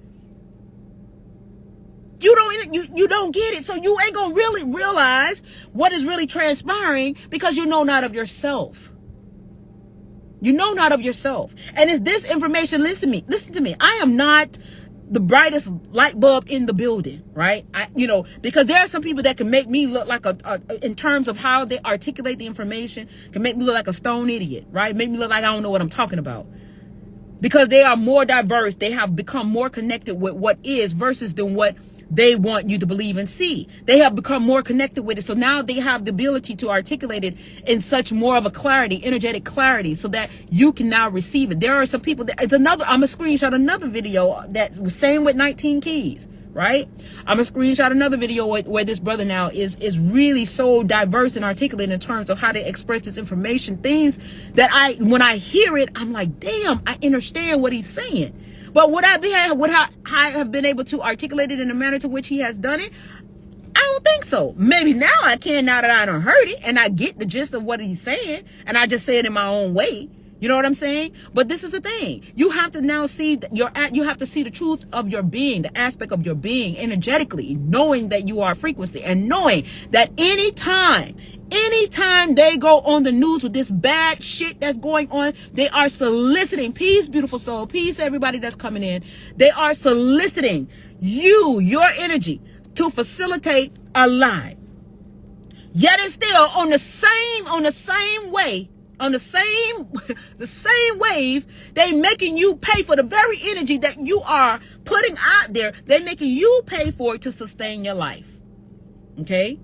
You don't get it. So you ain't gonna really realize what is really transpiring, because you know not of yourself. You know not of yourself. And it's this information, listen to me. I am not the brightest light bulb in the building, right? Because there are some people that can make me look like in terms of how they articulate the information, can make me look like a stone idiot, right? Make me look like I don't know what I'm talking about. Because they are more diverse. They have become more connected with what is versus than what they want you to believe and see. They have become more connected with it. So now they have the ability to articulate it in such more of a clarity, energetic clarity, so that you can now receive it. There are some people that, I'm going to screenshot another video that was same with 19 keys, right? I'm going to screenshot another video where this brother now is really so diverse and articulate in terms of how they express this information. Things that when I hear it, I'm like, damn, I understand what he's saying. But would I have been able to articulate it in the manner to which he has done it? I don't think so. Maybe now I can, now that I done heard it and I get the gist of what he's saying, and I just say it in my own way. You know what I'm saying? But this is the thing. You have to now see you have to see the truth of your being, the aspect of your being energetically, knowing that you are frequency, and knowing that anytime they go on the news with this bad shit that's going on, they are soliciting, peace, beautiful soul, peace, everybody that's coming in. They are soliciting your energy to facilitate a lie. Yet and still on the same wave, they making you pay for the very energy that you are putting out there. They're making you pay for it to sustain your life. Okay?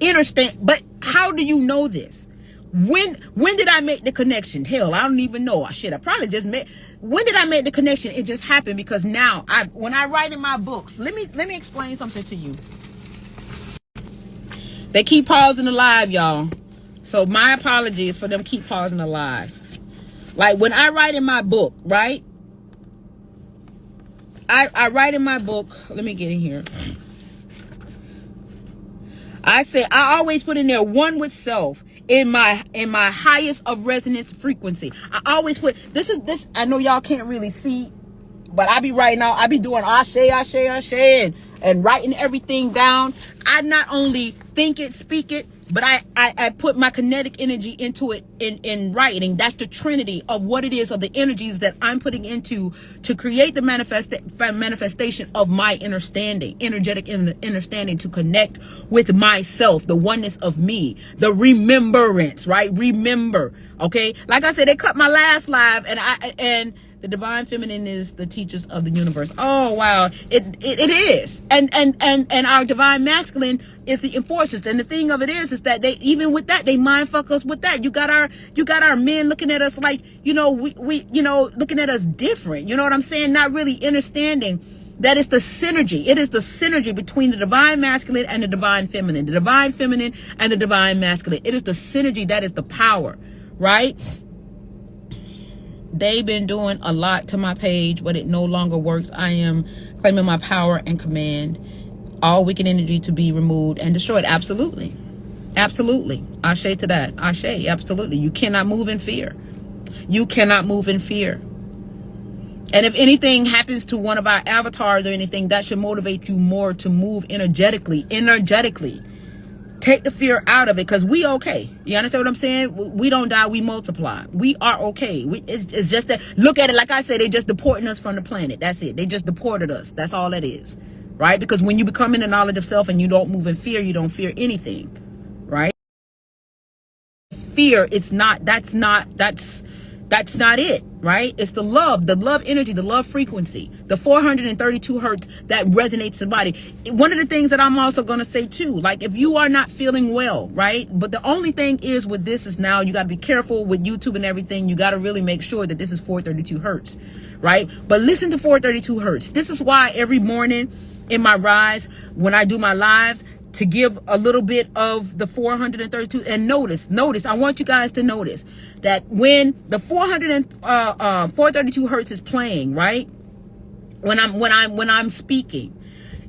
Understand, but how do you know this? When did I make the connection? Hell, I don't even know. I probably just made. When did I make the connection? It just happened because now when I write in my books, let me explain something to you. They keep pausing the live, y'all. So my apologies for them keep pausing the live. Like when I write in my book, right? I write in my book. Let me get in here. I always put in there one with self in my highest of resonance frequency. I always put this. I know y'all can't really see, but I be writing out. I be doing ashe, and writing everything down. I not only think it, speak it, but I put my kinetic energy into it in writing. That's the trinity of what it is, of the energies that I'm putting into to create the manifestation of my understanding, energetic understanding, to connect with myself, the oneness of me, the remembrance, right? Remember, okay? Like I said, they cut my last live, and the divine feminine is the teachers of the universe. Oh wow, it is, and our divine masculine is the enforcers. And the thing of it is that they, even with that, they mind fuck us with that. You got our men looking at us like, we looking at us different. You know what I'm saying? Not really understanding that it's the synergy. It is the synergy between the divine masculine and the divine feminine, the divine feminine and the divine masculine. It is the synergy that is the power, right? They've been doing a lot to my page, but it no longer works. I am claiming my power and command all wicked energy to be removed and destroyed. Absolutely. Absolutely. Ashe to that. Ashe. Absolutely. You cannot move in fear. You cannot move in fear. And if anything happens to one of our avatars or anything, that should motivate you more to move energetically. Take the fear out of it, because we okay. You understand what I'm saying? We don't die, we multiply. We are okay. It's just that, look at it, like I said, they just deporting us from the planet. That's it. They just deported us. That's all that is, right? Because when you become in the knowledge of self and you don't move in fear, you don't fear anything, right? Fear, that's not it, right? It's the love energy, the love frequency, the 432 hertz that resonates the body. One of the things that I'm also going to say too, like if you are not feeling well, right? But the only thing is with this is now you got to be careful with YouTube and everything. You got to really make sure that this is 432 hertz, right? But listen to 432 hertz. This is why every morning in my rise, when I do my lives, to give a little bit of the 432. And notice, I want you guys to notice that when the 432 hertz is playing, right? When I'm speaking,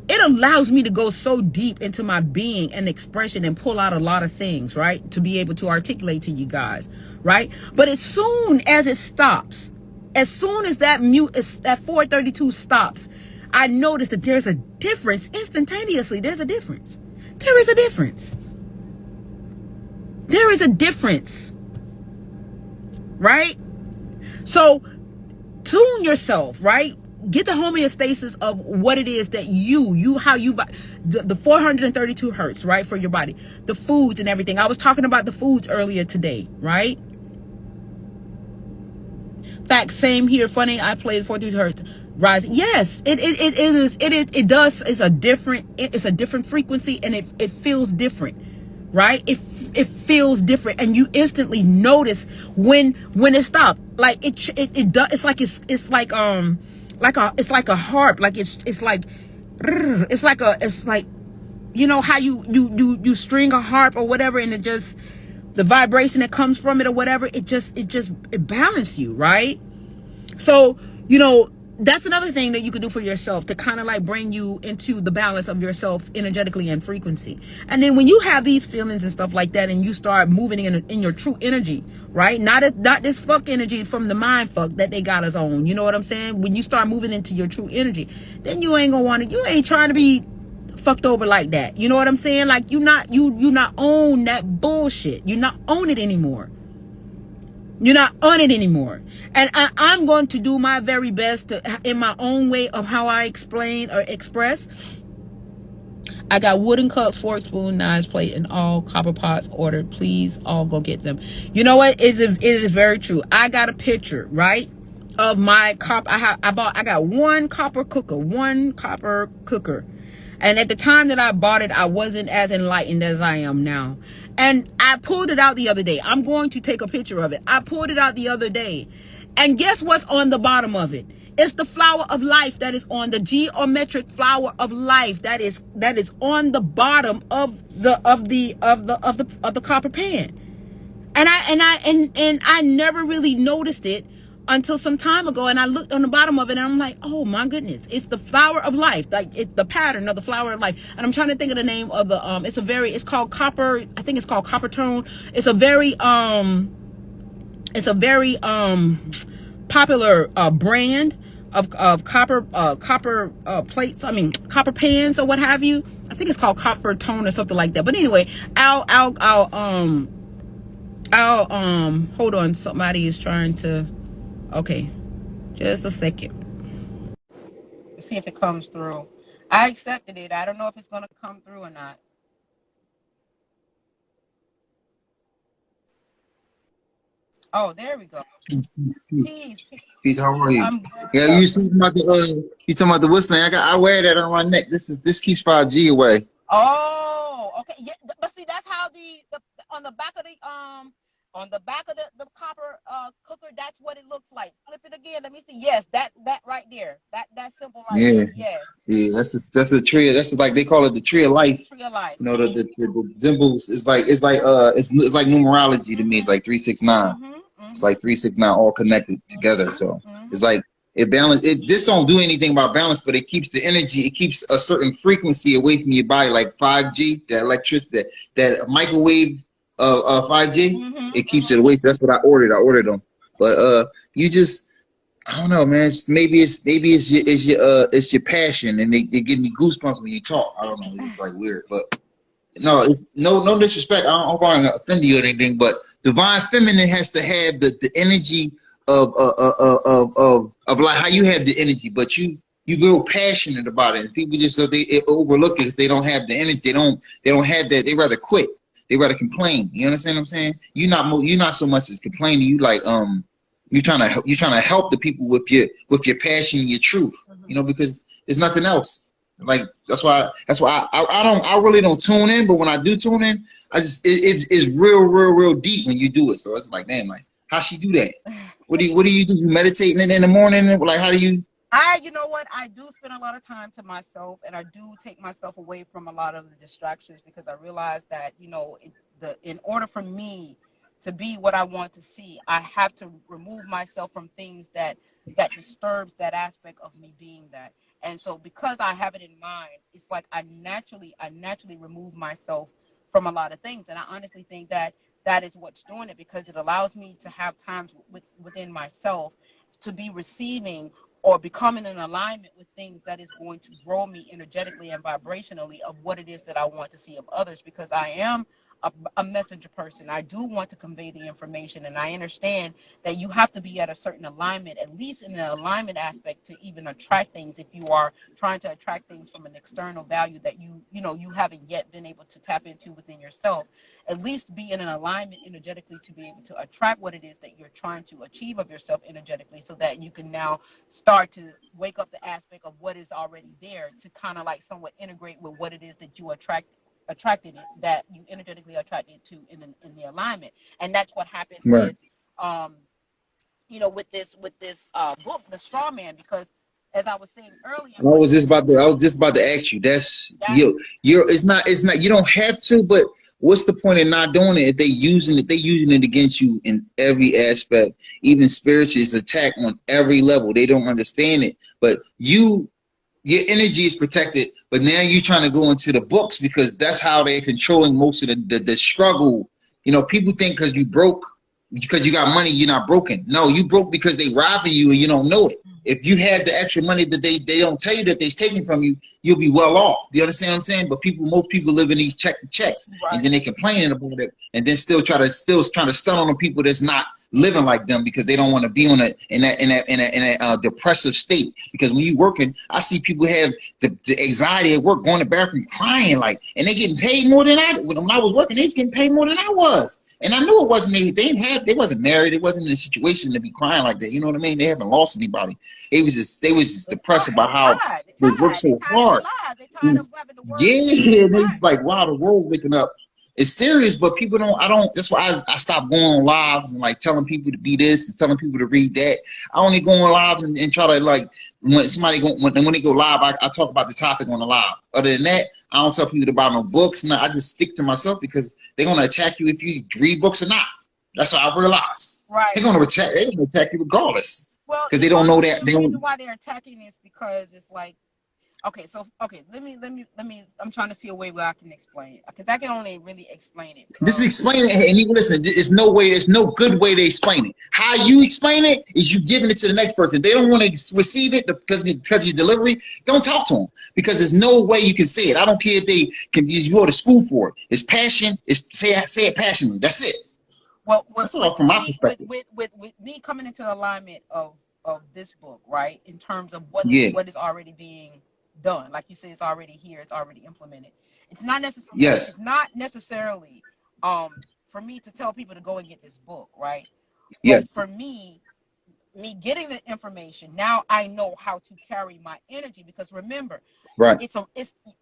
it allows me to go so deep into my being and expression and pull out a lot of things, right? To be able to articulate to you guys, right? But as soon as it stops, as soon as that 432 stops, I notice that there's a difference instantaneously. There's a difference. There is a difference. There is a difference, right? So tune yourself, right? Get the homeostasis of what it is that the 432 hertz, right, for your body, the foods and everything. I was talking about the foods earlier today, right? Fact, same here. Funny, I played 432 hertz rising. Yes, it does. It's a different frequency, and it feels different, right? It feels different, and you instantly notice when it stopped. Like it does. It's like a harp. Like it's like you know how you string a harp or whatever, and it just, the vibration that comes from it or whatever, it balances you, right? So, you know, that's another thing that you could do for yourself to kind of like bring you into the balance of yourself energetically and frequency. And then when you have these feelings and stuff like that, and you start moving in your true energy, right? Not this fuck energy from the mind fuck that they got us on. You know what I'm saying? When you start moving into your true energy, then you ain't trying to be fucked over like that. You know what I'm saying? Like you not own that bullshit. You not own it anymore. You're not on it anymore. And I'm going to do my very best to, in my own way of how I explain or express. I got wooden cups, forks, spoon, knives, plate, and all copper pots ordered. Please all go get them. You know what? It is very true. I got a picture, right, of my copper. I got one copper cooker. And at the time that I bought it, I wasn't as enlightened as I am now. And I pulled it out the other day. I'm going to take a picture of it. I pulled it out the other day. And guess what's on the bottom of it? It's the flower of life that is on the geometric flower of life that is on the bottom of the copper pan. And I never really noticed it until some time ago, and I looked on the bottom of it, and I'm like, oh my goodness, it's the flower of life. Like, it's the pattern of the flower of life. And I'm trying to think of the name of the it's called copper. I think it's called copper tone. It's a very popular brand of copper plates. I mean, copper pans or what have you. I think it's called copper tone or something like that. But anyway, I'll hold on. Somebody is trying to. Okay, just a second. Let's see if it comes through. I accepted it. I don't know if it's going to come through or not. Oh, there we go. Peace. How are you? Yeah, you talking about the whistling? I wear that on my neck. This keeps 5G away. Oh, okay. Yeah, but see, that's how on the back of the copper cooker, that's what it looks like. Flip it again. Let me see. Yes, that right there. That symbol right there. Yes. Yeah, that's a tree. That's like they call it the tree of life. Tree of life. You know, the symbols is like it's like numerology to me. It's like 369. It's like 369 all connected together. So it's like it balance. This don't do anything about balance, but it keeps the energy. It keeps a certain frequency away from your body, like 5G, that electricity, that microwave. 5G, it keeps it away. That's what I ordered. I ordered them, but you just, I don't know, man. Maybe it's your passion, and they give me goosebumps when you talk. I don't know. It's like weird, but no, it's no disrespect. I don't want to offend you or anything, but divine feminine has to have the energy of like how you have the energy, but you real passionate about it, and people just they overlook it because they don't have the energy. They don't have that. They rather quit. They rather complain. You understand what I'm saying? You're not so much as complaining. You like you're trying to help the people with your passion and your truth. You know, because there's nothing else. Like that's why I really don't tune in. But when I do tune in, it's real deep when you do it. So it's like, damn, like how she do that? What do you do? You meditating in the morning? Like how do you You know what? I do spend a lot of time to myself, and I do take myself away from a lot of the distractions because I realize that, you know, in order for me to be what I want to see, I have to remove myself from things that disturbs that aspect of me being that. And so because I have it in mind, it's like I naturally remove myself from a lot of things. And I honestly think that that is what's doing it, because it allows me to have times within myself to be receiving or becoming in alignment with things that is going to grow me energetically and vibrationally of what it is that I want to see of others, because I am a messenger person. I do want to convey the information, and I understand that you have to be at a certain alignment, at least in the alignment aspect, to even attract things. If you are trying to attract things from an external value that you haven't yet been able to tap into within yourself, at least be in an alignment energetically to be able to attract what it is that you're trying to achieve of yourself energetically, so that you can now start to wake up the aspect of what is already there to kind of like somewhat integrate with what it is that you attracted it, that you energetically attracted to in the alignment. And that's what happened Right. with with this book, The Straw Man, because as I was saying earlier, I was just about to ask you. That's that you're it's not you don't have to, but what's the point in not doing it if they're using it against you in every aspect, even spiritually, it's attack on every level. They don't understand it. But your energy is protected, but now you're trying to go into the books because that's how they're controlling most of the struggle. You know, people think because you broke, because you got money, you're not broken. No, you broke because they robbing you and you don't know it. If you had the extra money that they don't tell you that they're taking from you, you'll be well off. Do you understand what I'm saying? But most people live in these checks, right. and then they complaining about it, and then still trying to stun on the people that's not living like them because they don't want to be in that depressive state. Because when you working, I see people have the anxiety at work, going to the bathroom crying, like, and they getting paid more than I. When I was working, they was getting paid more than I was. And I knew it wasn't they wasn't married, they wasn't in a situation to be crying like that. You know what I mean? They haven't lost anybody. They was just depressed about how they work so hard. Yeah, and it's like, wow, the world waking up. It's serious, but people don't. That's why I stopped going on lives and like telling people to be this and telling people to read that. I only go on lives and try to, like, when somebody when they go live, I talk about the topic on the live. Other than that, I don't tell people to buy no books. No, I just stick to myself because they're gonna attack you if you read books or not. That's what I realized. Right. They're gonna attack you regardless. Well, because they don't know that. The reason why they're attacking is because it's like, okay, let me. I'm trying to see a way where I can explain it, because I can only really explain it. Just explain it, and you listen. There's no good way to explain it. How you explain it is you giving it to the next person. They don't want to receive it because of your delivery. Don't talk to them, because there's no way you can say it. I don't care if they can. You go to school for it. It's passion. It's say it passionately. That's it. Well, that's all from my perspective. With me coming into alignment of this book, right, in terms of what is already being done, like you say, it's already here, it's already implemented. It's not necessarily. Yes. It's not necessarily for me to tell people to go and get this book, right? Yes. But for me getting the information, now I know how to carry my energy, because remember, right,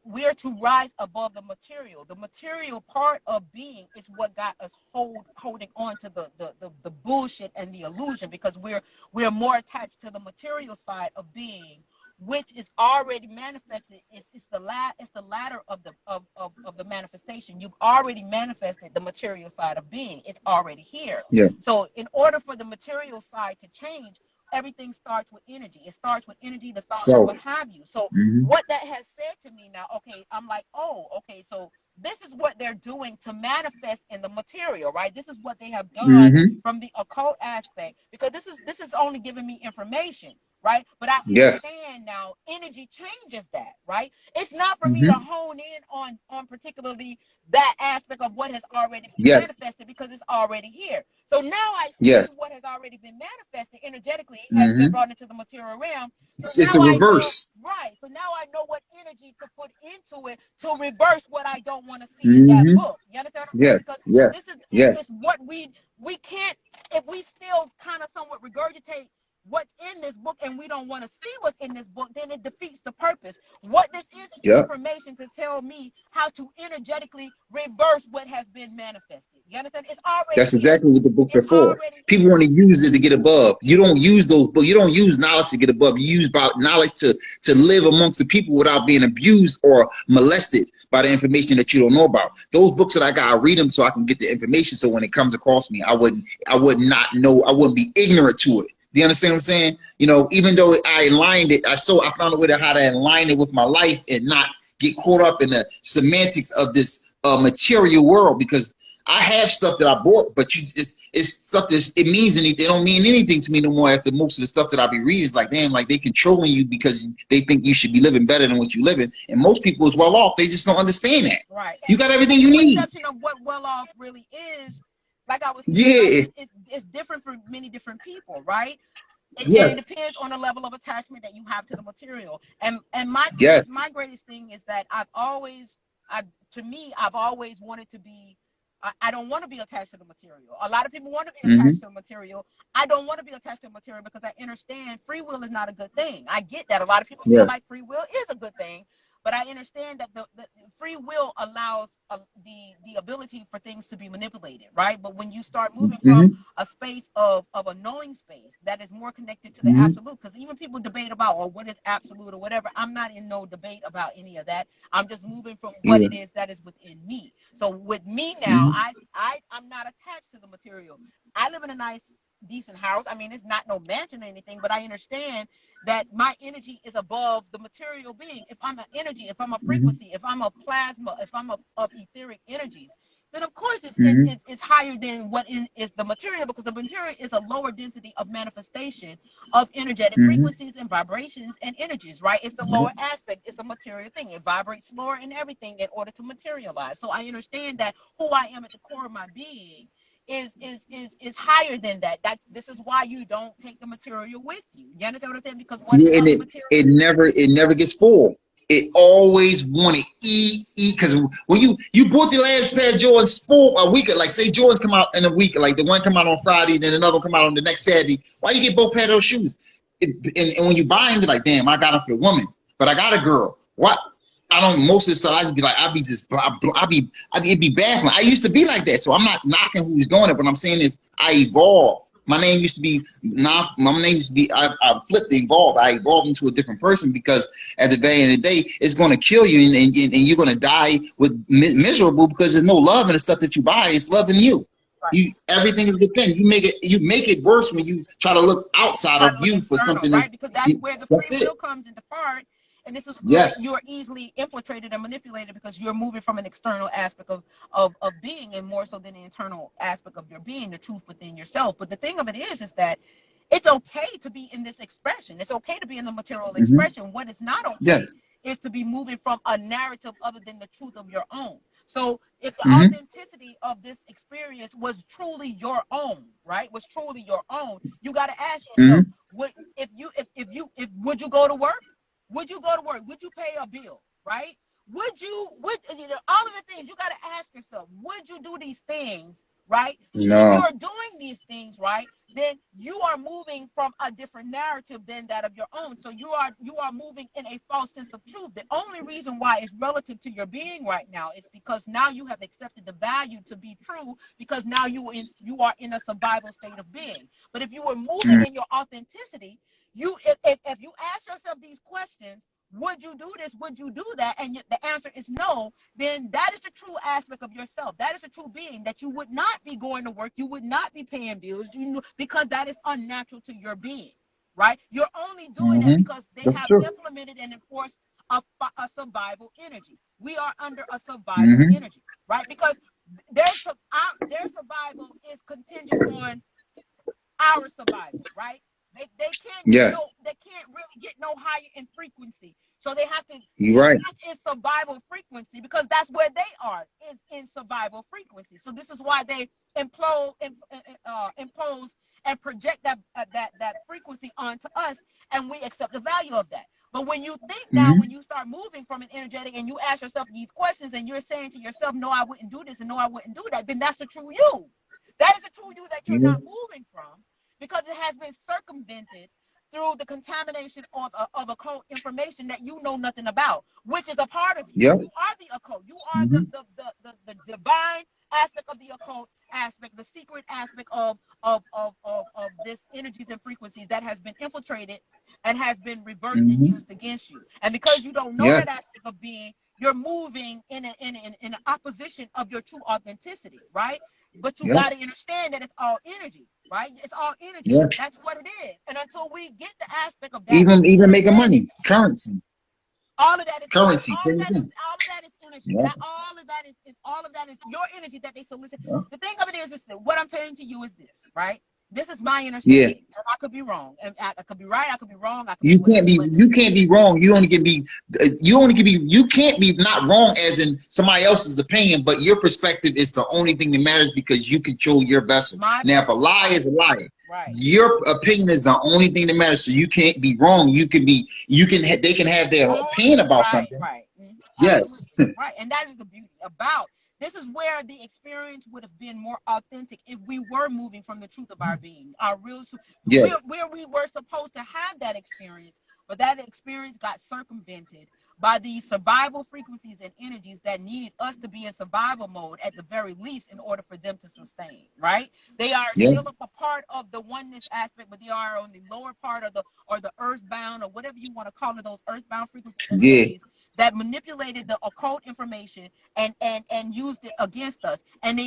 we're to rise above the material. The material part of being is what got us holding on to the bullshit and the illusion, because we're more attached to the material side of being, which is already manifested. It's the ladder of the manifestation. You've already manifested the material side of being. It's already here. Yeah. So in order for the material side to change, everything starts with energy. It starts with energy, the thoughts, and what have you. So what that has said to me now, okay, I'm like, oh, okay, so this is what they're doing to manifest in the material, right? This is what they have done from the occult aspect, because this is only giving me information, right? But I understand now energy changes that, right? It's not for me to hone in on particularly that aspect of what has already been manifested, because it's already here. So now I see what has already been manifested energetically has been brought into the material realm. So it's the reverse. Right. So now I know what energy to put into it to reverse what I don't want to see in that book. You understand what I'm saying? Because this is what we can't, if we still kind of somewhat regurgitate what's in this book and we don't want to see what's in this book, then it defeats the purpose. What this is Yeah. information to tell me how to energetically reverse what has been manifested. You understand? It's already That's exactly what the books are it's for. already People want to use it to get above. You don't use those books. You don't use knowledge to get above. You use knowledge to live amongst the people without being abused or molested by the information that you don't know about. Those books that I got, I read them so I can get the information. So when it comes across me, I would not know. I wouldn't be ignorant to it. Do you understand what I'm saying? You know, even though I aligned it, I found a way to how to align it with my life and not get caught up in the semantics of this material world, because I have stuff that I bought, but it's stuff that it means anything. They don't mean anything to me no more. After most of the stuff that I be reading is like, damn, like they controlling you because they think you should be living better than what you living. And most people is well off. They just don't understand that. right. You got everything you need. Perception of what well off really is, like I was saying, it's different for many different people, right? Yes. It depends on the level of attachment that you have to the material. And my Yes. my greatest thing is that I've always wanted to be. I don't want to be attached to the material. A lot of people want to be attached to the material. I don't want to be attached to the material because I understand free will is not a good thing. I get that. A lot of people feel like free will is a good thing, but I understand that the free will allows the ability for things to be manipulated, right? But when you start moving from a space of a knowing space that is more connected to the absolute, because even people debate about, or what is absolute or whatever, I'm not in no debate about any of that. I'm just moving from what it is that is within me. So with me now, I'm not attached to the material. I live in a nice, decent house. I mean, it's not no mansion or anything, but I understand that my energy is above the material being. If I'm an energy, if I'm a frequency, if I'm a plasma, if I'm of etheric energies, then of course it's higher than what is the material, because the material is a lower density of manifestation of energetic frequencies and vibrations and energies, right? It's the lower aspect. It's a material thing. It vibrates slower and everything in order to materialize. So I understand that who I am at the core of my being is higher than that. This is why you don't take the material with you. You understand what I'm saying? Because once and it never gets full. It always want to eat. Because when you bought the last pair of Jordans full a week, like say Jordans come out in a week, like the one come out on Friday, then another one come out on the next Saturday. Why you get both pair of those shoes? And when you buy them, you're like, damn, I got them for the woman, but I got a girl. What? I don't. Most of the stuff I just be like, it'd be baffling. I used to be like that, so I'm not knocking who's doing it. But I'm saying is, I evolved. My name used to be I flipped the evolved. I evolved into a different person, because at the very end of the day, it's going to kill you, and you're going to die with miserable, because there's no love in the stuff that you buy. It's love in you. Right. Everything is within. You make it worse when you try to look outside of you for something. Right, because that's where the free will comes into part. And this is where you're easily infiltrated and manipulated, because you're moving from an external aspect of being, and more so than the internal aspect of your being, the truth within yourself. But the thing of it is that it's okay to be in this expression. It's okay to be in the material expression. What is not okay is to be moving from a narrative other than the truth of your own. So if the authenticity of this experience was truly your own, right? Was truly your own, you got to ask yourself, would you go to work? Would you go to work? Would you pay a bill? Right? Would all of the things you got to ask yourself, would you do these things? Right? No. If you're doing these things, right, then you are moving from a different narrative than that of your own. So you are moving in a false sense of truth. The only reason why it's relative to your being right now is because now you have accepted the value to be true, because now you are in a survival state of being. But if you were moving in your authenticity, if you ask yourself these questions, would you do this? Would you do that? And the answer is no. Then that is the true aspect of yourself. That is a true being, that you would not be going to work. You would not be paying bills, because that is unnatural to your being, right? You're only doing it because they have implemented and enforced a survival energy. We are under a survival energy, right? Because their survival is contingent on our survival, right? They can't really get no higher in frequency. So they have to this is survival frequency, because that's where they are, is in survival frequency. So this is why they impose and project that frequency onto us, and we accept the value of that. But when you think now, when you start moving from an energetic and you ask yourself these questions, and you're saying to yourself, no, I wouldn't do this, and no, I wouldn't do that, then that's the true you. That is the true you that you're not moving from. because it has been circumvented through the contamination of occult information that you know nothing about, which is a part of you. Yep. You are the occult. You are the divine aspect of the occult aspect, the secret aspect of this energies and frequencies that has been infiltrated and has been reversed and used against you. And because you don't know that aspect of being, you're moving in an opposition of your true authenticity, right? But you got to understand that it's all energy, right? It's all energy. That's what it is. And until we get the aspect of that, even making money, currency. All of that is currency. All of that is energy. Yeah. All of that is your energy that they solicit. Yeah. The thing of it is what I'm saying to you is this, right? This is my understanding. Yeah. I could be wrong. I could be right. I could be wrong. You can't be wrong. You only can be. You can't be not wrong as in somebody else's opinion, but your perspective is the only thing that matters because you control your vessel. Now, if a lie is a liar, right, your opinion is the only thing that matters. So you can't be wrong. You can be. They can have their opinion about something. Right. Yes. Right. And that is the beauty about. This is where the experience would have been more authentic if we were moving from the truth of our being, our real, where we were supposed to have that experience, but that experience got circumvented by the survival frequencies and energies that needed us to be in survival mode at the very least in order for them to sustain, right? They are still a part of the oneness aspect, but they are on the lower part of the earthbound or whatever you want to call it, those earthbound frequencies and energies that manipulated the occult information and used it against us. And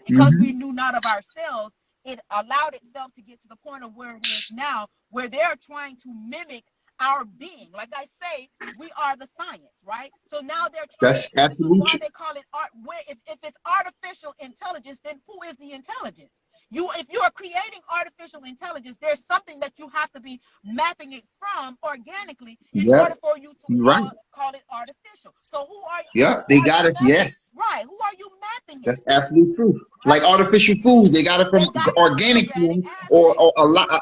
because we knew not of ourselves, it allowed itself to get to the point of where it is now, where they're trying to mimic our being. Like I say, we are the science, right? So now they're trying. That's absolutely. Why they call it art? Where if it's artificial intelligence, then who is the intelligence? If you are creating artificial intelligence, there's something that you have to be mapping it from organically in order for you to call it artificial. So who are you? Yeah, they got it. Yes. Right. Who are you mapping it? That's absolute truth. Right. Like artificial foods, they got it from organic food or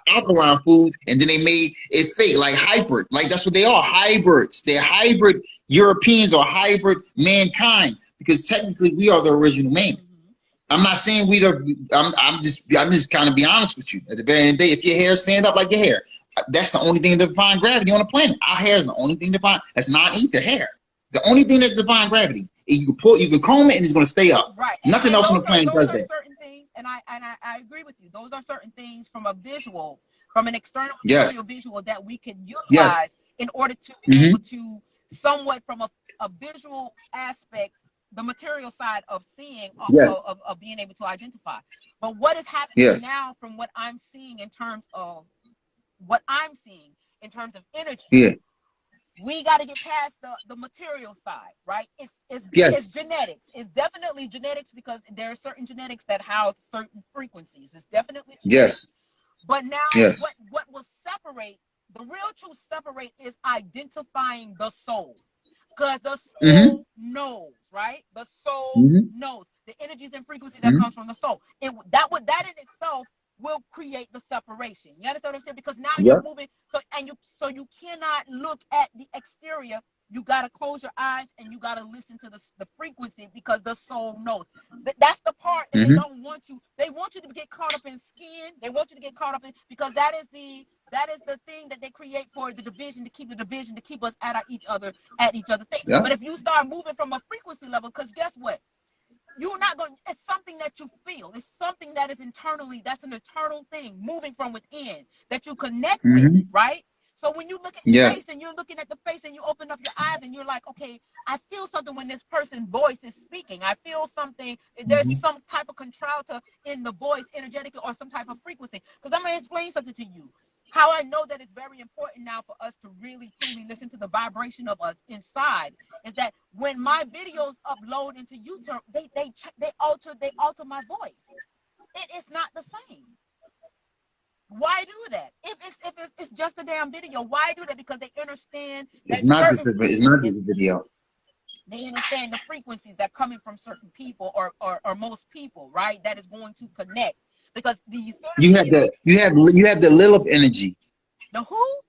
alkaline foods, and then they made it fake, like hybrid. Like that's what they are, hybrids. They're hybrid. Europeans are hybrid mankind because technically we are the original man. I'm not saying I'm just kind of be honest with you. At the very end of the day, if your hair stand up like your hair, that's the only thing that defines gravity on the planet. Our hair is the only thing define. That's non-ether hair. The only thing that defines gravity. You can comb it and it's going to stay up. Right. Nothing else on the planet does that. Certain things, and I agree with you. Those are certain things from an external visual that we can utilize in order to be able to somewhat from a visual aspect, the material side of seeing, of being able to identify. But what is happening now from what I'm seeing in terms of energy, we got to get past the material side, right? It's genetics. It's definitely genetics because there are certain genetics that house certain frequencies. It's definitely genetics. But now what will separate, the real true separate is identifying the soul. Because the soul knows, right? The soul knows the energies and frequencies that comes from the soul. That in itself will create the separation. You understand what I'm saying? Because now you're moving, so you cannot look at the exterior. You gotta close your eyes and you gotta listen to the frequency because the soul knows. That's the part that they don't want you. They want you to get caught up in skin. They want you to get caught up in, because that is the thing that they create for the division, to keep us at each other thing. But if you start moving from a frequency level, because guess what? You're not going, it's something that you feel. It's something that is internally, that's an eternal thing moving from within that you connect with, right? So when you look at the face and you're looking at the face and you open up your eyes and you're like, okay, I feel something when this person's voice is speaking. I feel something, there's some type of contralto in the voice energetically or some type of frequency. Because I'm going to explain something to you. How I know that it's very important now for us to really truly listen to the vibration of us inside is that when my videos upload into YouTube, they alter my voice. It is not the same. Why do that? If it's just a damn video, why do that? Because they understand that it's not just a video. They understand the frequencies that coming from certain people or most people, right? That is going to connect. Because these you have the Lilith energy. The who?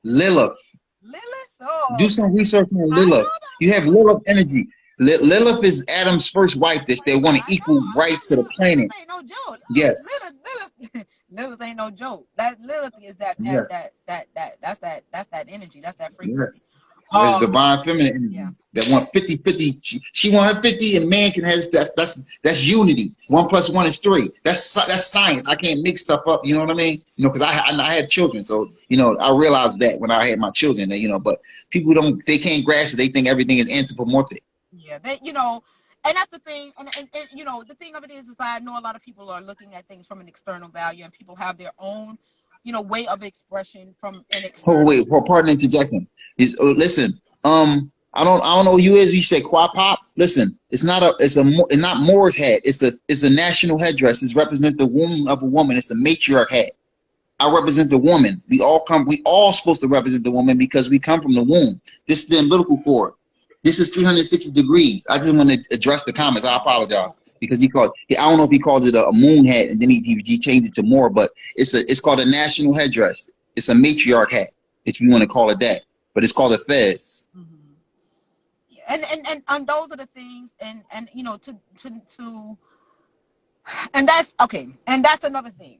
Lilith. Lilith? Oh. Do some research on Lilith. You have Lilith energy. Lilith is Adam's first wife that they want to equal rights to the planet. No joke. Yes. Lilith Lilith ain't no joke. That Lilith is that's that energy. That's that frequency. Yes. There's divine feminine energy that want 50-50. She want her 50, and man can have that's unity. 1 + 1 is 3. That's science. I can't mix stuff up. You know what I mean? You know, because I had children, so you know I realized that when I had my children. You know, but people they can't grasp it. They think everything is anthropomorphic. Yeah, you know, and that's the thing. And you know, the thing of it is I know a lot of people are looking at things from an external value, and people have their own, you know, way of expression from an external. Oh wait, pardon interjection. Listen, I don't know who you is. You say quad pop. Listen, it's not Moore's hat. It's a national headdress. It represents the womb of a woman. It's a matriarch hat. I represent the woman. We all supposed to represent the woman because we come from the womb. This is the umbilical cord. This is 360 degrees. I just want to address the comments. I apologize because I don't know if he called it a moon hat and then he changed it to more, but it's called a national headdress. It's a matriarch hat, if you want to call it that, but it's called a fez. And those are the things, and you know, and that's okay, and that's another thing.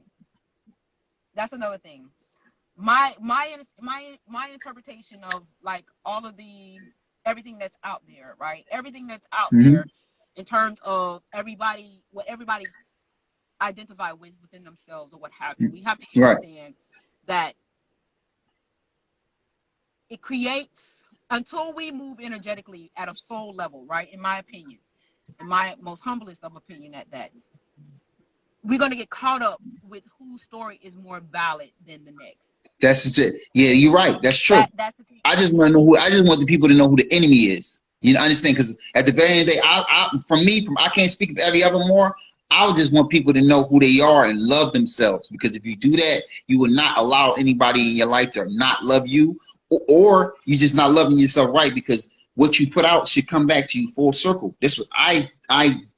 That's another thing. My interpretation of like all of everything that's out there, right? Everything that's out there in terms of what everybody identify within themselves or what have you. We have to understand that it creates, until we move energetically at a soul level, right? In my opinion, in my most humblest of opinion at that, we're going to get caught up with whose story is more valid than the next. That's it. Yeah, you're right. That's true. That's the thing. I just want to know I just want the people to know who the enemy is. You know, understand? Because at the very end of the day, I can't speak of every other more. I would just want people to know who they are and love themselves. Because if you do that, you will not allow anybody in your life to not love you, or you're just not loving yourself right. Because what you put out should come back to you full circle. That's what I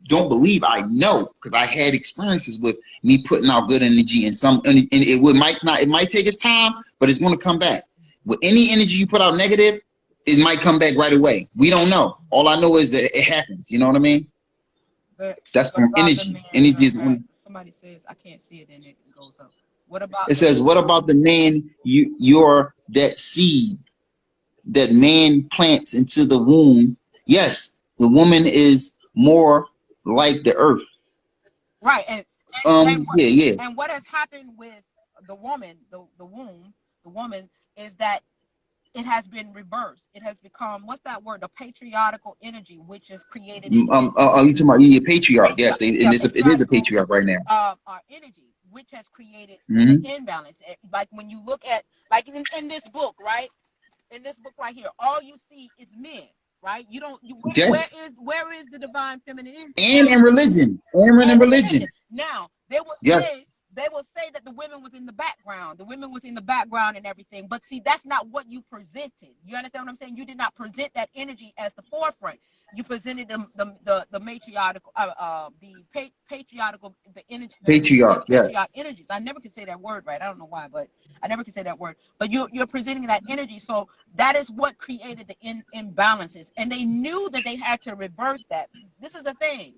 don't believe. I know because I had experiences with me putting out good energy and it might take its time, but it's going to come back. With any energy you put out negative, it might come back right away. We don't know. All I know is that it happens. You know what I mean? That's from energy. Energy is one. Somebody says I can't see it and it goes up. What about? It says, what about the man? You're that seed that man plants into the womb. Yes, the woman is more like the earth. Right, and what has happened with the woman, the womb, the woman, is that it has been reversed. It has become, what's that word? The patriarchal energy, which is created. You talking about patriarch? Yes, it is a patriarch right now. Our energy, which has created an imbalance. Like when you look at, like in this book, right? In this book right here, all you see is men, right? Where is the divine feminine energy? And in religion. Now they will say that the women was in the background. The women was in the background and everything. But see, that's not what you presented. You understand what I'm saying? You did not present that energy as the forefront. You presented the matriarchal, patriarchal, the energy. Patriarch, yes. Energies. I never could say that word right. I don't know why, but I never could say that word. But you're presenting that energy. So that is what created the imbalances. And they knew that they had to reverse that. This is the thing.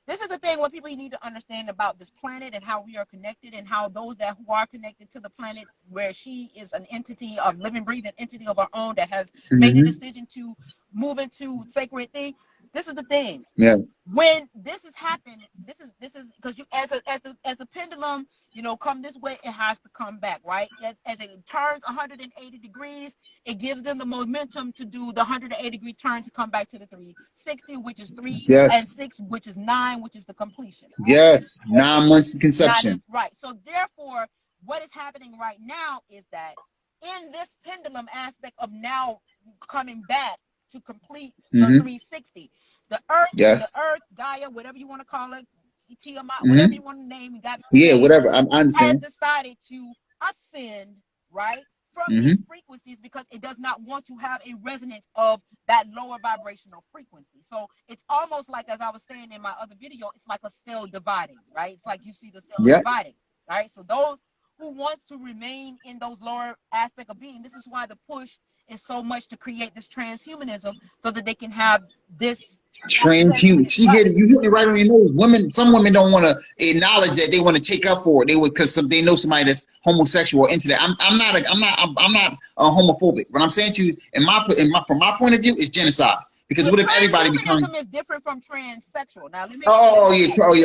This is the thing what people need to understand about this planet and how we are connected, and how those who are connected to the planet, where she is an entity, of living, breathing entity of our own that has made a decision to move into sacred thing. This is the thing. Yeah. When this has happened, this is because you as a pendulum, you know, come this way, it has to come back, right? As it turns 180 degrees, it gives them the momentum to do the 180 degree turn to come back to the 360, which is 3 and 6, which is 9, which is the completion. Right? Yes, 9 months of conception. Right. So therefore, what is happening right now is that in this pendulum aspect of now coming back to complete the 360, the earth, Gaia, whatever you want to call it, Tiamat, whatever you want to name it, whatever. I understand. Has decided to ascend, right, from these frequencies, because it does not want to have a resonance of that lower vibrational frequency. So it's almost like, as I was saying in my other video, it's like a cell dividing, right? It's like you see the cell dividing, right? So those who wants to remain in those lower aspect of being, this is why the push is so much to create this transhumanism so that they can have this transhuman. You hit it right on your nose. Some women don't want to acknowledge that they want to take up for it. They would, because they know somebody that's homosexual or into that. I'm not homophobic. What I'm saying to you, from my point of view, is genocide. Because what if everybody becomes? Transhumanism is different from transsexual. Now, let me. You talking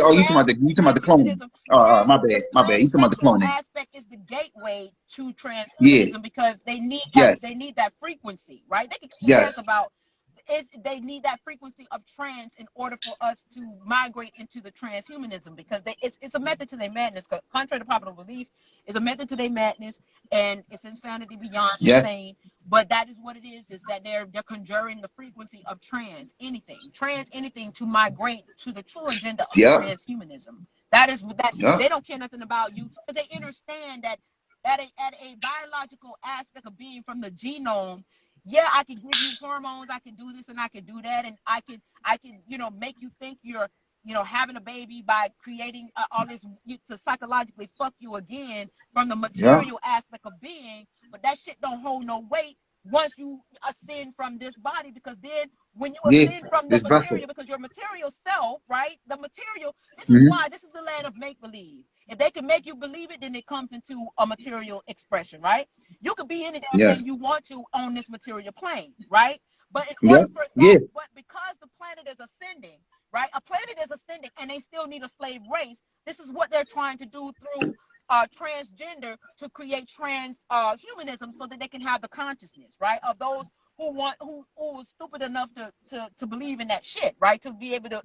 about the cloning? My bad. You talking about the cloning? Aspect is the gateway to transhumanism because they need that frequency, right? They can care less about. They need that frequency of trans in order for us to migrate into the transhumanism because it's a method to their madness. Contrary to popular belief, it's a method to their madness, and it's insanity beyond insane. But that is what it is that they're conjuring the frequency of anything to migrate to the true agenda of transhumanism. That is that they don't care nothing about you because they understand that at a biological aspect of being from the genome. Yeah, I can give you hormones, I can do this and I can do that, and I can make you think you're having a baby by creating all this to psychologically fuck you again from the material aspect of being, but that shit don't hold no weight once you ascend from this body, because then when you ascend from the material, because your material self, right, the material, this is why this is the land of make-believe. If they can make you believe it, then it comes into a material expression, right? You could be any damn thing you want to on this material plane, right? But in order for that, but because the planet is ascending, right? A planet is ascending and they still need a slave race. This is what they're trying to do through transgender to create transhumanism so that they can have the consciousness, right, of those who was stupid enough to believe in that shit, right, to be able to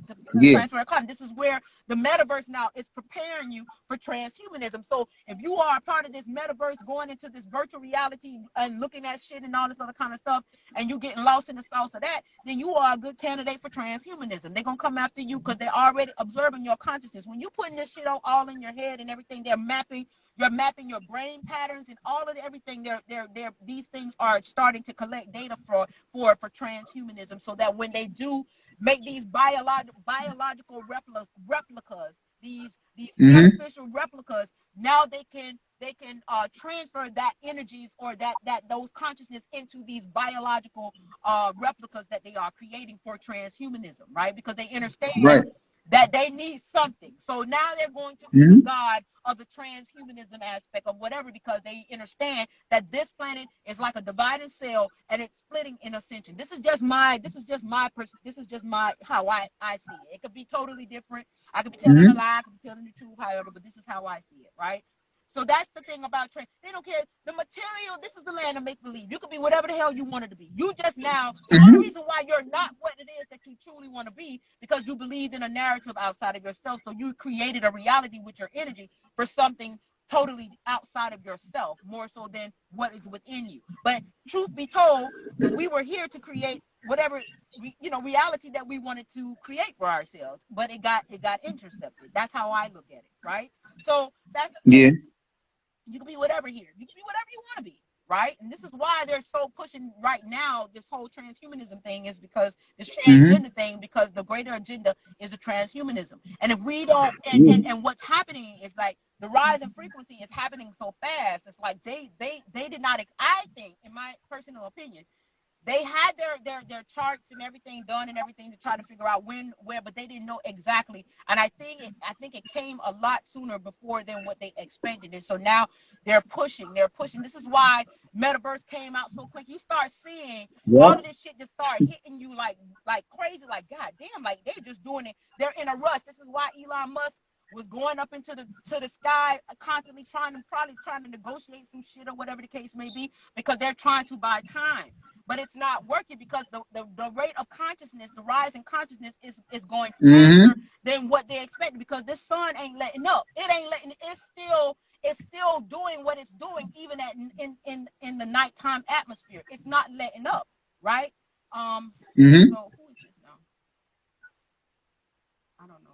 transfer a content. This is where the metaverse now is preparing you for transhumanism. So if you are a part of this metaverse, going into this virtual reality and looking at shit and all this other kind of stuff, and you getting lost in the sauce of that, then you are a good candidate for transhumanism. They're gonna come after you because they're already observing your consciousness. When you putting this shit all in your head and everything, you're mapping your brain patterns and all of everything. These things are starting to collect data for transhumanism, so that when they do make these biological replicas, these artificial replicas, now they can transfer that energies or those consciousness into these biological replicas that they are creating for transhumanism, right? Because they understand that they need something. So now they're going to be the god of the transhumanism aspect of whatever, because they understand that this planet is like a divided cell and it's splitting in ascension. This is just my how I see it. It could be totally different. I could be telling a lie, I could be telling the truth, however, but this is how I see it, right? So that's the thing about trans. They don't care. The material, this is the land of make-believe. You could be whatever the hell you wanted to be. You just now, the only reason why you're not what it is that you truly want to be, because you believed in a narrative outside of yourself. So you created a reality with your energy for something totally outside of yourself, more so than what is within you. But truth be told, we were here to create whatever reality that we wanted to create for ourselves, but it got intercepted. That's how I look at it, right? So that's the thing. You can be whatever here. You can be whatever you want to be, right? And this is why they're so pushing right now this whole transhumanism thing, is because this transgender thing, because the greater agenda is the transhumanism. And if we don't, and what's happening is like the rise in frequency is happening so fast. It's like they did not. I think, in my personal opinion, they had their charts and everything done and everything to try to figure out where, but they didn't know exactly. And I think it came a lot sooner before than what they expected. And so now they're pushing. This is why metaverse came out so quick. You start seeing all of this shit just start hitting you like crazy. Like, God damn, like they're just doing it. They're in a rush. This is why Elon Musk was going up into the sky, constantly trying to negotiate some shit or whatever the case may be, because they're trying to buy time. But it's not working because the rate of consciousness, the rise in consciousness is going faster than what they expected, because this sun ain't letting up. It ain't letting. It's still doing what it's doing even in the nighttime atmosphere. It's not letting up, right? So who is this now? I don't know.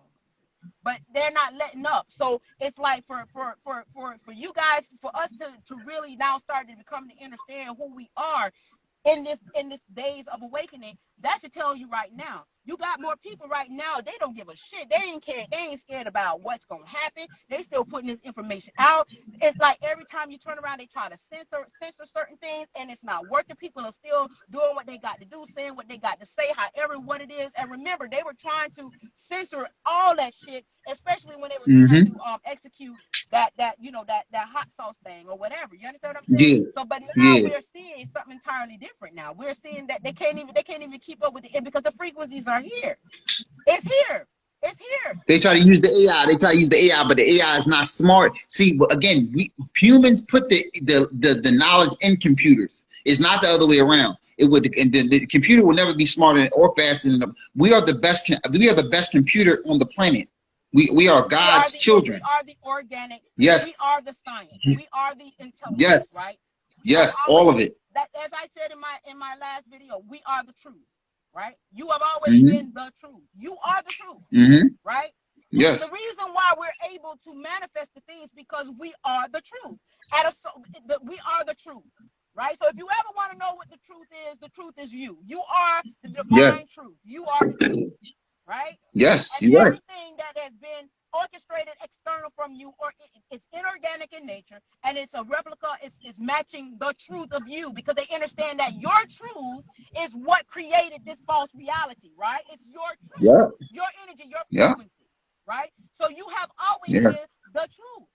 But they're not letting up. So it's like for you guys, for us to really now start to become to understand who we are in this days of awakening, that should tell you right now. You got more people right now, they don't give a shit. They ain't care. They ain't scared about what's going to happen. They still putting this information out. It's like every time you turn around, they try to censor certain things, and it's not working. People are still doing what they got to do, saying what they got to say, however what it is. And remember, they were trying to censor all that shit, especially when they were trying to execute that hot sauce thing or whatever. You understand what I'm saying? Yeah. So, but now we're seeing something entirely different. Now we're seeing that they can't even keep up with it because the frequencies are here. It's here. It's here. They try to use the AI. They try to use the AI, but the AI is not smart. See, but again, we humans put the knowledge in computers. It's not the other way around. It would, and the computer will never be smarter or faster than them. We are the best. We are the best computer on the planet. We are God's children. We are the organic. Yes. We are the science. We are the intelligence. Yes. Right. Yes. All of it. That, as I said in my last video, we are the truth. Right? You have always been the truth. You are the truth. Right? Yes. The reason why we're able to manifest the things because we are the truth. We are the truth. Right? So if you ever want to know what the truth is you. You are the divine truth. You are the truth. Right? Yes, and you're right. Everything that has been orchestrated external from you, or it's inorganic in nature, and it's a replica, it's matching the truth of you, because they understand that your truth is what created this false reality, right? It's your truth, your energy, your frequency, right? So you have always been the truth.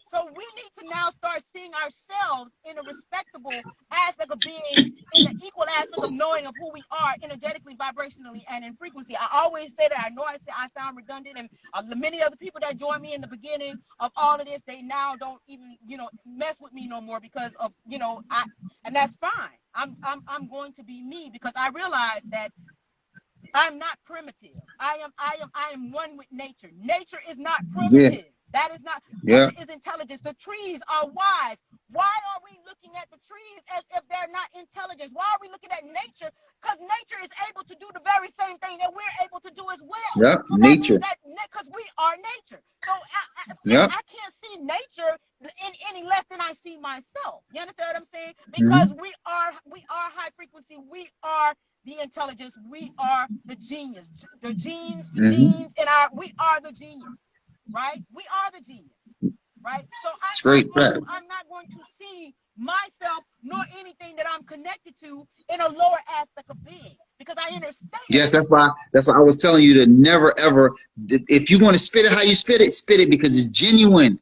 So we need to now start seeing ourselves in a respectable aspect of being, in the equal aspect of knowing of who we are energetically, vibrationally, and in frequency. I always say that. I know I sound redundant, and the many other people that joined me in the beginning of all of this, they now don't even, mess with me no more because of, and that's fine. I'm going to be me because I realize that I'm not primitive. I am one with nature. Nature is not primitive. That is not. Nature is intelligence. The trees are wise. Why are we looking at the trees as if they're not intelligent? Why are we looking at nature? Because nature is able to do the very same thing that we're able to do as well. Yeah, so nature. Because we are nature. So I can't see nature in any less than I see myself. You understand what I'm saying? Because we are high frequency. We are the intelligence. We are the genius. The genes, we are the genius. Right? We are the genius. Right? So I'm not going to see myself nor anything that I'm connected to in a lower aspect of being, because I understand. Yes, that's why I was telling you to never ever, if you want to spit it how you spit it because it's genuine.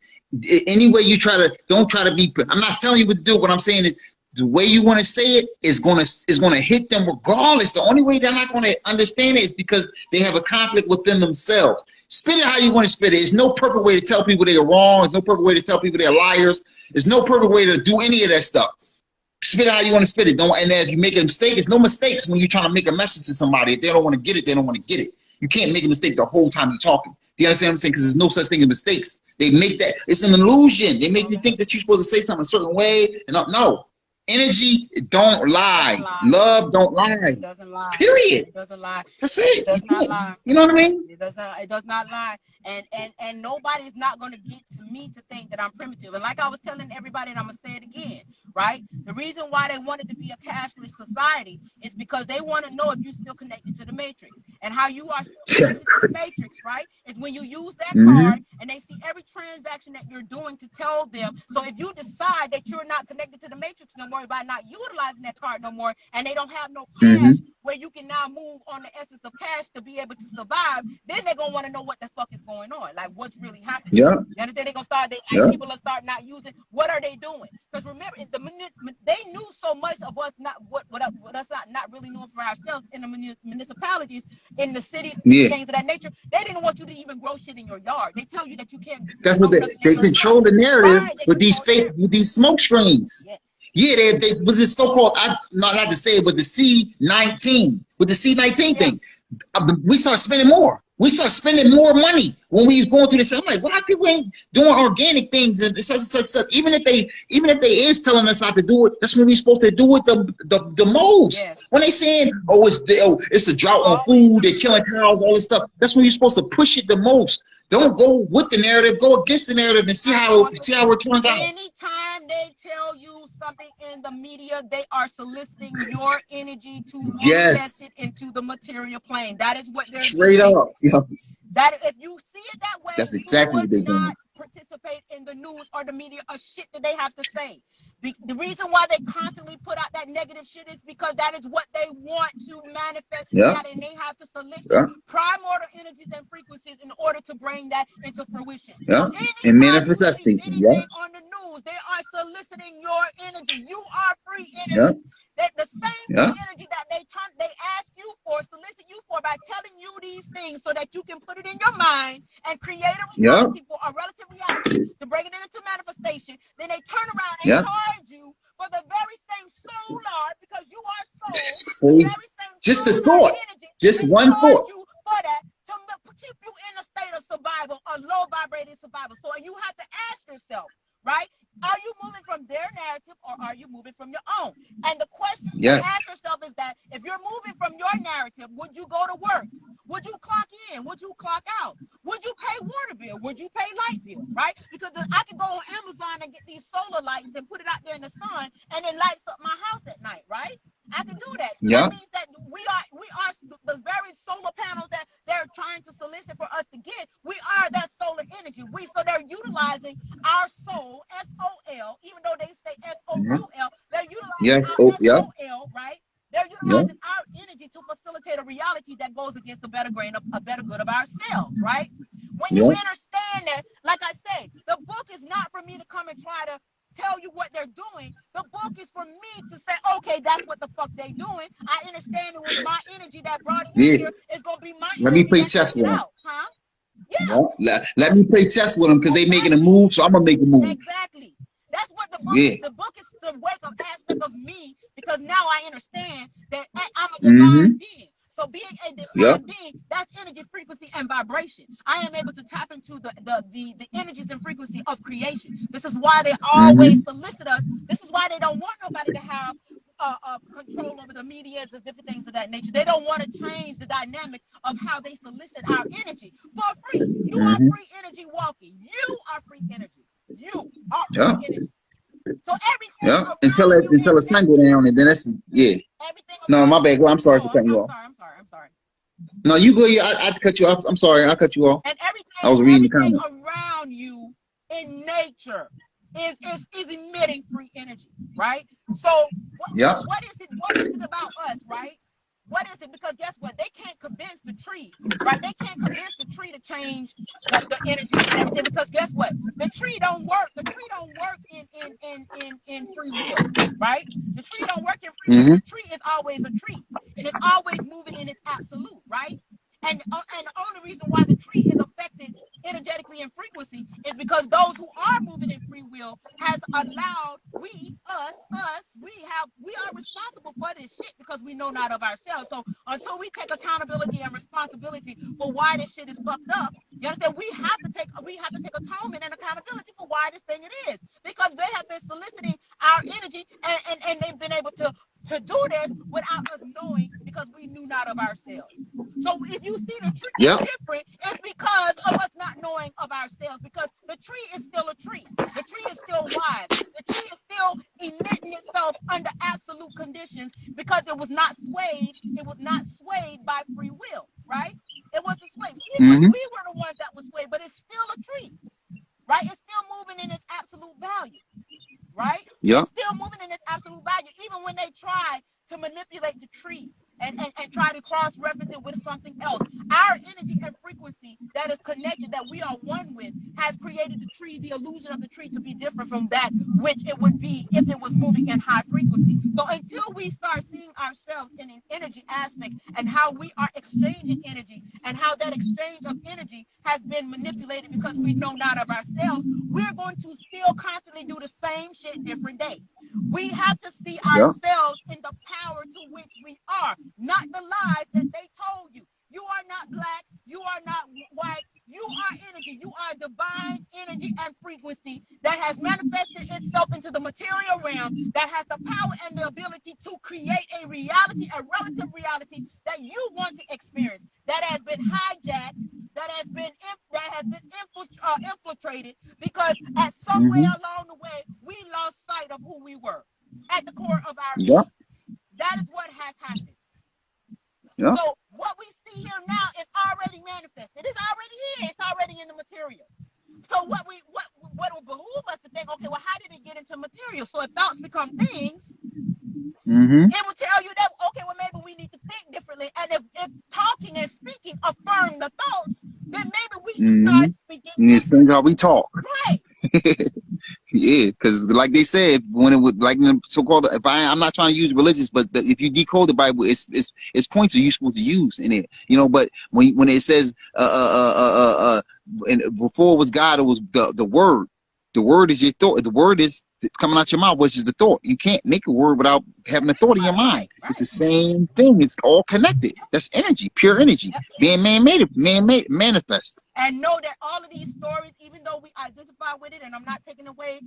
Any way you don't try to be, I'm not telling you what to do. What I'm saying is the way you want to say it is gonna hit them regardless. The only way they're not gonna understand it is because they have a conflict within themselves. Spit it how you want to spit it. There's no perfect way to tell people they're wrong. There's no perfect way to tell people they're liars. There's no perfect way to do any of that stuff. Spit it how you want to spit it. And if you make a mistake, it's no mistakes when you're trying to make a message to somebody. If they don't want to get it, they don't want to get it. You can't make a mistake the whole time you're talking. Do you understand what I'm saying? Because there's no such thing as mistakes. They make that. It's an illusion. They make you think that you're supposed to say something a certain way. And no. Energy don't lie. Love don't lie. It doesn't lie. Period. It doesn't lie. That's it. It does not lie. You know what I mean? It does not lie. And nobody's not going to get to me to think that I'm primitive. And like I was telling everybody, and I'm going to say it again, right? The reason why they wanted to be a cashless society is because they want to know if you're still connected to the matrix. And how you are still connected to the matrix, right? Is when you use that card and they see every transaction that you're doing to tell them. So if you decide that you're not connected to the matrix no more by not utilizing that card no more, and they don't have no cash where you can now move on the essence of cash to be able to survive, then they're going to want to know what the fuck is going on, like what's really happening. You understand? They're going to start, people will start not using. What are they doing? Because remember, they knew so much of us, what us not really knowing for ourselves in the municipalities, in the cities, things of that nature. They didn't want you to even grow shit in your yard. They tell you that you can't. That's what they control the narrative with these smoke screens. Yeah, they was this so-called, not to say it, but the C19, with the C19 thing, we start spending more. We start spending more money when we was going through this. I'm like, why people ain't doing organic things and such. Even if they is telling us not to do it, that's when we're supposed to do it the most. When they saying, it's a drought on food, they're killing cows, all this stuff, that's when you're supposed to push it the most. Don't go with the narrative, go against the narrative and see how it turns out. Anytime they tell you something in the media, they are soliciting your energy to manifest it into the material plane. That is what they're straight doing. up. Yeah. That if you see it that way, That's exactly what they're doing. Participate in the news or the media or shit that they have to say. The reason why they constantly put out that negative shit is because that is what they want to manifest, and they have to solicit primordial energies and frequencies in order to bring that into fruition. Yeah, and manifestation. Anything on the news, they are soliciting your energy. You are free energy. That the same energy that they ask you for, solicit you for by telling you these things so that you can put it in your mind and create a reality for a relative reality to bring it into manifestation. Then they turn around and charge you for the very same soul art because you are soul. The very same just a thought, energy, just one thought. You for that to keep you in a state of survival, a low vibrating survival. So you have to ask yourself, right? Are you moving from their narrative or are you moving from your own? And the question to ask yourself is that if you're moving from your narrative, would you go to work? Would you clock in? Would you clock out? Would you pay water bill? Would you pay light bill? Right? Because I could go on Amazon and get these solar lights and put it out there in the sun and it lights up my house at night, right? I can do that. That means that we are the very solar panels that they're trying to solicit for us to get. We are that solar energy. So they're utilizing our soul, SOL, even though they say SOUL, they're utilizing our SOL, right? They're utilizing our energy to facilitate a reality that goes against the better grain of a better good of ourselves, right? When you understand that, like I say, the book is not for me to come and try to tell you what they're doing. The book is for me to say, okay, that's what the fuck they doing. I understand it was my energy that brought you here. It's gonna be my Let me play chess with them. Huh? Yeah. Let me play chess with them because they making a move, so I'm gonna make a move. Exactly. That's what the book is. The book is the wake up aspect of me because now I understand that I'm a divine being. So being a divine being, that's energy, frequency, and vibration. I am able to tap into the energies and frequency of creation. This is why they always solicit us. This is why they don't want nobody to have control over the media and different things of that nature. They don't want to change the dynamic of how they solicit our energy for free. You are free energy walking. You are free energy. You are free energy. So everything until the sun go down and then that's No, my bad. Well, I'm sorry for cutting you off. I'm sorry. No, you go. I cut you off. I'm sorry. I cut you off. And everything I was reading the comments around you in nature is emitting free energy, right? So what is it about us, right? What is it? Because guess what? They can't convince the tree, right? They can't convince the tree to change the energy and everything. Because guess what? The tree don't work. The tree don't work in free will, right? The tree don't work in free will. The tree is always a tree, and it's always moving in its absolute, right? And the only reason why the tree is affected energetically in frequency is because those who are moving in free will has allowed we are responsible for this shit because we know not of ourselves. So until we take accountability and responsibility for why this shit is fucked up, you understand? We have to take atonement and accountability for why this thing it is because they have been soliciting our energy and they've been able to do this without us knowing because we knew not of ourselves. So if you see the tree is different, it's because of us not knowing of ourselves because the tree is still a tree. The tree is still wise. The tree is still emitting itself under absolute conditions because it was not swayed. It was not swayed by free will, right? It wasn't swayed. We were the ones that was swayed, but it's still a tree, right? It's still moving in its absolute value. Right? It's still moving in its absolute value, even when they try to manipulate the tree and try to cross-reference it with something else. Our energy and frequency that is connected, that we are one with, has created the tree, the illusion of the tree to be different from that which it would be if it was moving in high frequency. So until we start seeing ourselves in an energy aspect and how we are exchanging energy and how that exchange of energy has been manipulated because we know not of ourselves, we're going to still constantly do the same shit different day. We have to see ourselves in the power to which we are, not the lies that they told you. You are not black. You are not white. You are energy. You are divine energy and frequency that has manifested itself into the material realm, that has the power and the ability to create a reality, a relative reality that you want to experience, that has been hijacked, that has been infiltrated because at some way along the way we lost sight inside of who we were, at the core of our Yeah. being. That is what has happened. Yeah. So what we see here now is already manifested. It's already here. It's already in the material. So what will behoove us to think, okay, well, how did it get into material? So if thoughts become things, it will tell you that, okay, well, maybe we need to think differently. And if talking and speaking affirm the thoughts, then maybe we should start speaking differently. How we talk. Right. Yeah, because like they said, when it was like in the so-called, if I'm not trying to use religious, but if you decode the Bible, it's points that you're supposed to use in it, you know. But when it says and before it was God, it was the word. The word is your thought. The word is coming out your mouth, which is the thought. You can't make a word without having a thought in your mind. Right. It's the same thing. It's all connected. That's energy, pure energy, being man-made, manifest. And know that all of these stories, even though we identify with it, and I'm not taking away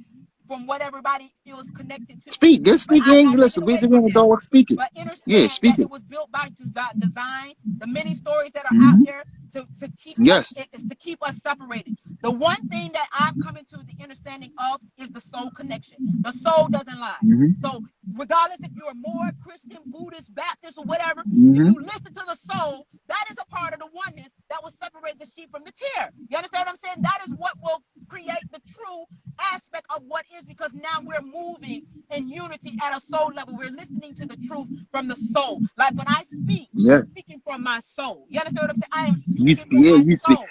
from what everybody feels connected to. Speak. Just speak English. Listen, we the dog speaking. But understand yeah, speak that it was built by design. The many stories that are out there to keep us, is to keep us separated. The one thing that I'm coming to the understanding of is the soul connection. The soul doesn't lie. So regardless if you're more Christian, Buddhist, Baptist, or whatever, if you listen to the soul, that is a part of the oneness that will separate the sheep from the tear. You understand what I'm saying? That is what will create the true aspect of what is, because now we're moving in unity at a soul level. We're listening to the truth from the soul. Like when I speak, I'm speaking from my soul. You understand what I'm saying? I am speaking from my soul.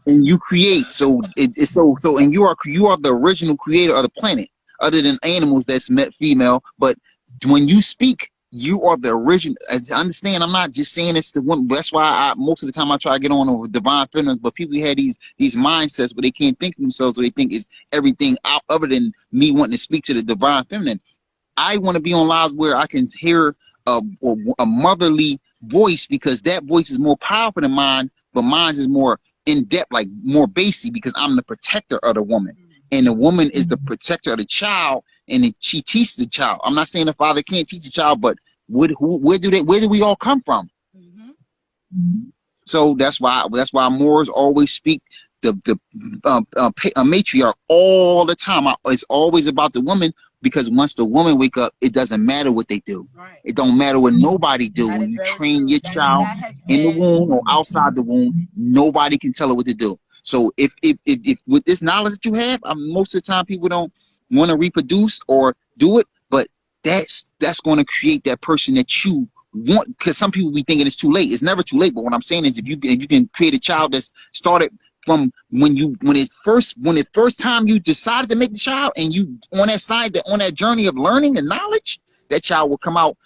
And you create. So it's so and you are the original creator of the planet, other than animals that's met female. But when you speak, you are the original. I understand. I'm not just saying it's the one. That's why most of the time I try to get on with divine feminine. But people had these mindsets where they can't think for themselves, or they think it's everything out other than me wanting to speak to the divine feminine. I want to be on lives where I can hear a motherly voice, because that voice is more powerful than mine, but mine is more in depth, like more basic, because I'm the protector of the woman, and the woman is the protector of the child, and she teaches the child. I'm not saying the father can't teach the child, but where do we all come from? So that's why Moors always speak the matriarch all the time. It's always about the woman, because once the woman wake up, it doesn't matter what they do. It don't matter what nobody do. When you train your child in the womb or outside the womb, nobody can tell her what to do. So if with this knowledge that you have, most of the time people don't want to reproduce or do it, but that's going to create that person that you want. Because some people be thinking it's too late. It's never too late. But what I'm saying is, if you can create a child that's started from when it first time you decided to make the child, and you on that journey of learning and knowledge, that child will come out.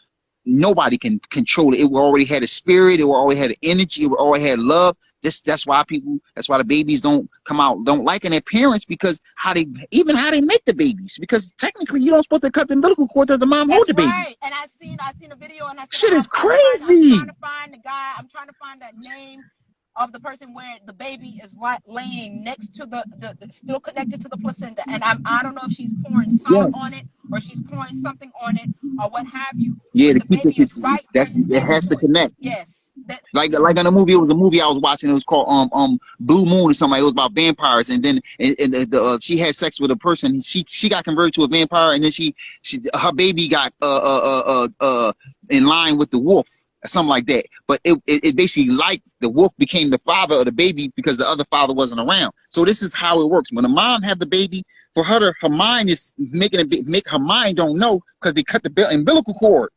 Nobody can control it. It will already had a spirit. It will already had an energy. It will already had love. That's why the babies don't come out, don't liking their parents, because how they make the babies, because technically you don't supposed to cut the umbilical cord that the mom hold the baby. Right. And I seen a video, and I said, shit is crazy. I'm trying to find the guy. I'm trying to find that name of the person where the baby is laying next to the still connected to the placenta, and I don't know if she's pouring salt on it, or she's pouring something on it, or what have you. Yeah, to keep it has to connect. Yes. Like in a movie, it was a movie I was watching. It was called Blue Moon or something. It was about vampires, and then she had sex with a person. She got converted to a vampire, and then her baby got in line with the wolf, or something like that. But it basically, like, the wolf became the father of the baby because the other father wasn't around. So this is how it works. When a mom had the baby, for her mind is make her mind don't know, because they cut the umbilical cord.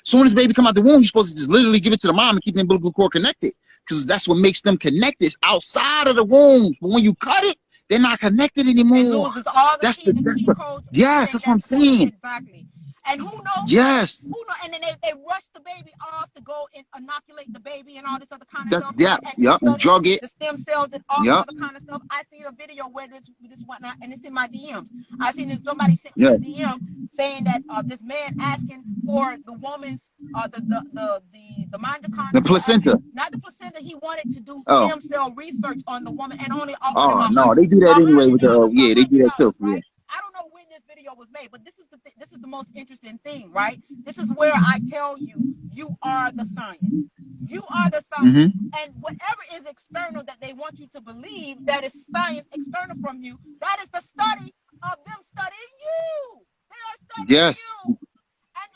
Soon as the baby come out the womb, you're supposed to just literally give it to the mom and keep the umbilical cord connected, because that's what makes them connected outside of the womb. But when you cut it, they're not connected anymore. It loses all the codes. Yes, that's what I'm saying. Exactly. And who knows? Yes. Who knows? And then they rush the baby off to go and inoculate the baby and all this other kind of stuff. And drug it. The stem cells and all this other kind of stuff. I see a video where this whatnot, and it's in my DMs. I seen somebody sent me a DM saying that this man asking for the woman's the mitochondria. The placenta. Not the placenta. He wanted to do stem cell research on the woman, and only offered no, they do that anyway with they do that too. Right? I don't know when this video was made, but this is the most interesting thing, right? This is where I tell you, you are the science. You are the science. And whatever is external that they want you to believe that is science external from you, that is the study of them studying you. Yes. knew.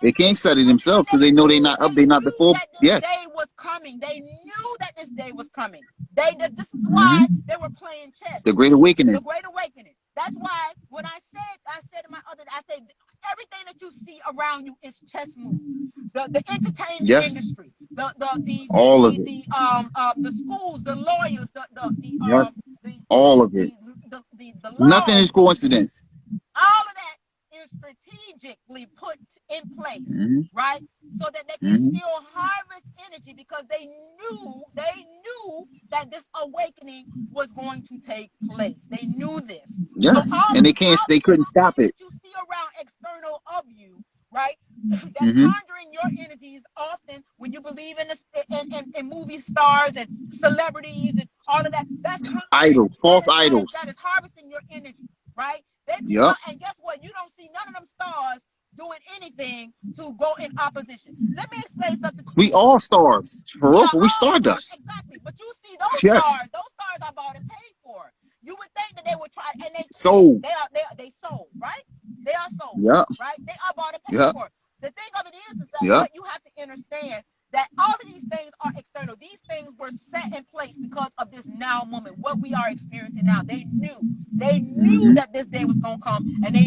They can't study themselves because they know they're not up. They're not before. Yes. Day was coming. They knew that this day was coming. This is why they were playing chess. The Great Awakening. The Great Awakening. That's why when I said in my other, I said everything that you see around you is chess moves. The entertainment industry, all of it. The schools, the lawyers, all of it. The nothing is coincidence. All of that is strategically put in place, right? So that they can still harvest energy because they knew that this awakening was going to take place. They knew this. Yes, so and they couldn't stop it. You see around external of you, right? That conjuring your energies often when you believe in movie stars and celebrities and all of that. That's idols, false idols. That is harvesting your energy, right? And guess what? You don't see none of them stars doing anything to go in opposition. Let me explain something. We all stars. For real, we stardust. Exactly. But you see those stars are bought and paid for. You would think that they would try, and they sold. They sold, right? They are sold. Yeah. Right? They are bought and paid for. The thing of it is that what you have to understand that all of these things are external. These things were set in place because of this now moment, what we are experiencing now. They knew that this day was going to come, and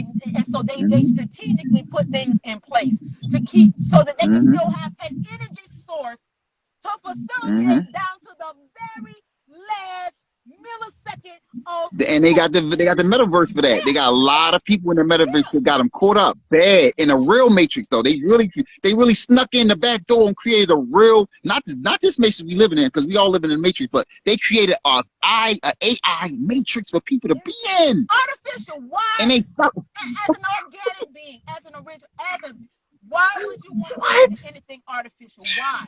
so they strategically put things in place to keep so that they can still have an energy source to facilitate down to the very last millisecond of. And they got the metaverse for that. They got a lot of people in the metaverse that got them caught up bad in a real matrix though. They really snuck in the back door and created a real not this matrix we living in because we all live in a matrix, but they created an AI matrix for people to be in. Artificial. Why? And they as an organic being, as an original, why would you want to anything artificial? Why?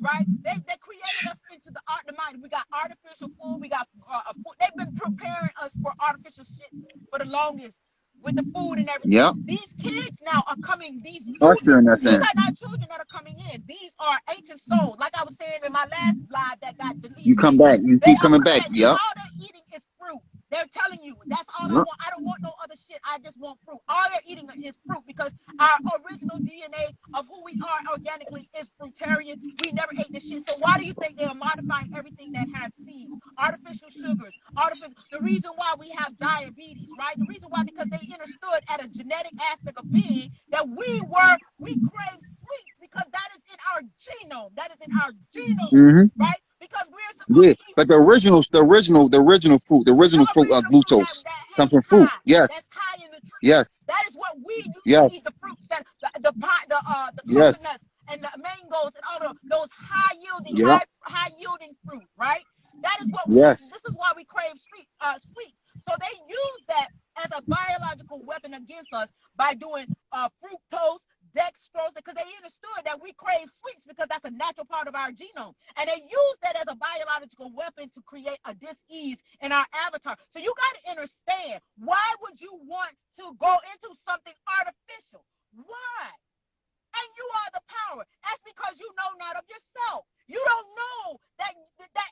Right? They created us into the mind. We got artificial food. We got food. They've been preparing us for artificial shit for the longest with the food and everything. Yeah. These kids now are coming. These are not children that are coming in. These are ancient souls. Like I was saying in my last live that got deleted. You come back. You keep coming back. Yeah. All they're eating is fruit. They're telling you that's all I want. I don't want no other shit. I just want fruit. All they're eating is fruit because our original DNA of who we are organically is fruitarian. We never ate this shit. So why do you think they are modifying everything that has seeds, artificial sugars, the reason why we have diabetes, right? The reason why because they understood at a genetic aspect of being that we crave sweets because that is in our genome. That is in our genome, right? Because we're supposed to eat but the original fruit, glucose comes from fruit. Yes. That's high in the tree. Yes. That is what we use to eat the fruits, the coconuts and the mangoes and all those high yielding fruit, right? That is what this is why we crave sweet. So they use that as a biological weapon against us by doing fructose, dextrose, because they understood that we crave sweets because that's a natural part of our genome. And they use that as a biological weapon to create a dis-ease in our avatar. So you got to understand, why would you want to go into something artificial? Why? And you are the power. That's because you know not of yourself. You don't know that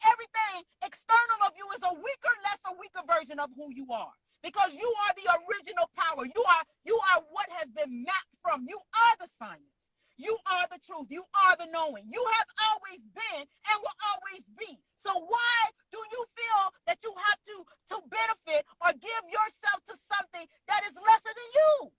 everything external of you is a weaker version of who you are. Because you are the original power. You are what has been mapped from. You are the science. You are the truth. You are the knowing. You have always been and will always be. So why do you feel that you have to benefit or give yourself to something that is lesser than you?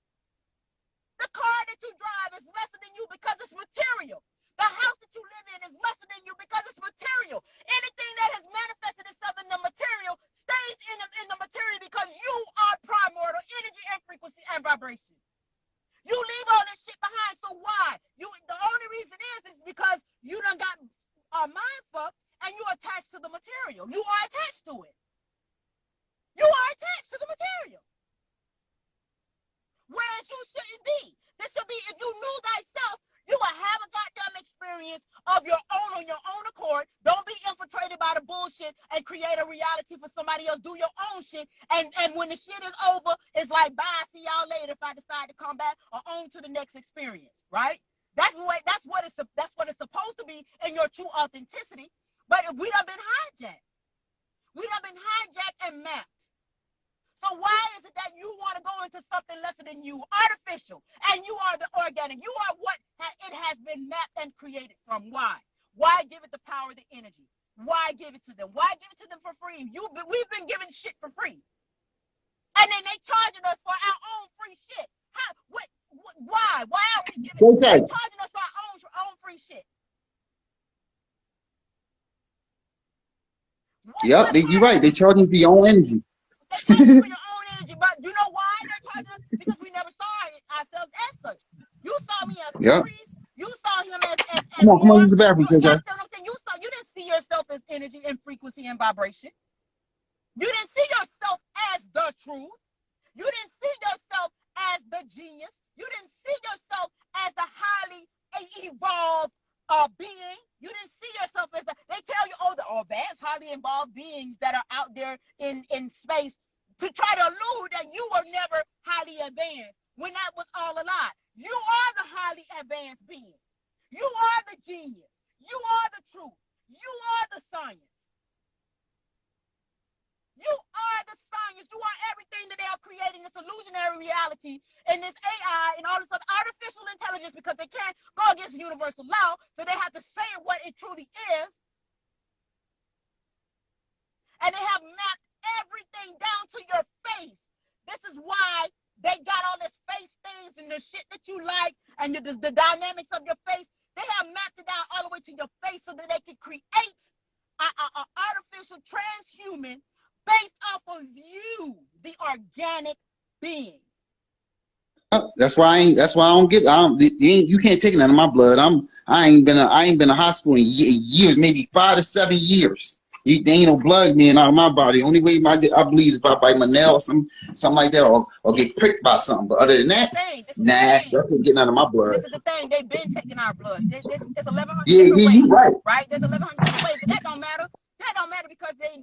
The car that you drive is lesser than you because it's material. The house that you live in is lesser than you because it's material. Anything that has manifested itself in the material stays in the material because you are primordial energy and frequency and vibration. You leave all this shit behind. So why? The only reason is because you done got mind fucked and you attached to the material. You are attached to it. You are attached to the material. Whereas you shouldn't be. This should be, if you knew thyself, you will have a goddamn experience of your own on your own accord. Don't be infiltrated by the bullshit and create a reality for somebody else. Do your own shit. And when the shit is over, it's like, bye, see y'all later if I decide to come back or on to the next experience, right? That's what it's supposed to be in your true authenticity. But we done been hijacked. We done been hijacked and mapped. So why is it that you want to go into something and lesser than you, artificial, and you are the organic. You are what it has been mapped and created from. Why? Why give it the power, the energy? Why give it to them? Why give it to them for free? We've been given shit for free. And then they charging us for our own free shit. How? Why? Why are we charging us for our own free shit? Yep, you're right. They charging for your own energy. They charging for your own energy, but you know why they're charging us? Because we never saw it ourselves as such. You saw me as a priest. You saw him as come on, use the bathroom, you didn't see yourself as energy and frequency and vibration. You didn't see yourself as the truth. You didn't see yourself as the genius. You didn't see yourself as the highly evolved being. You didn't see yourself as they tell you, the advanced, highly evolved beings that are out there in space to try to allude that you were never highly advanced when that was all a lie. You are the highly advanced being. You are the genius. You are the truth. You are the science. You are the science. You are everything that they are creating, this illusionary reality and this AI and all this other artificial intelligence, because they can't go against universal law, so they have to say what it truly is. And they have mapped everything down to your face. This is why they got all this face things and the shit that you like and the dynamics of your face. They have mapped it down all the way to your face so that they can create an artificial transhuman based off of you, the organic being. That's why I don't get. You can't take it out of my blood. I ain't been a hospital in years, maybe 5 to 7 years. There ain't no blood getting out of my body. Only way I bleed is if I bite my nail or something like that, or get pricked by something. But other than that, that's getting out of my blood. This is the thing. They've been taking our blood. There's 1,100 ways. You right. Right? There's 1,100 ways, but that don't matter. That don't matter because they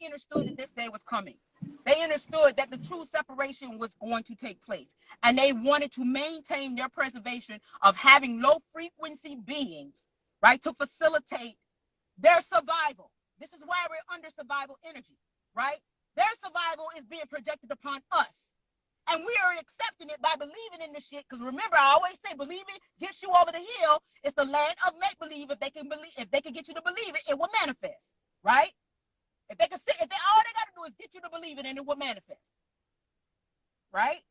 understood that this day was coming. They understood that the true separation was going to take place. And they wanted to maintain their preservation of having low frequency beings, right, to facilitate their survival. This is why we're under survival energy, right? Their survival is being projected upon us. And we are accepting it by believing in the shit. Because remember, I always say believing gets you over the hill. It's the land of make-believe. If they can get you to believe it, it will manifest, right? If they can see, all they got to do is get you to believe it and it will manifest. Right?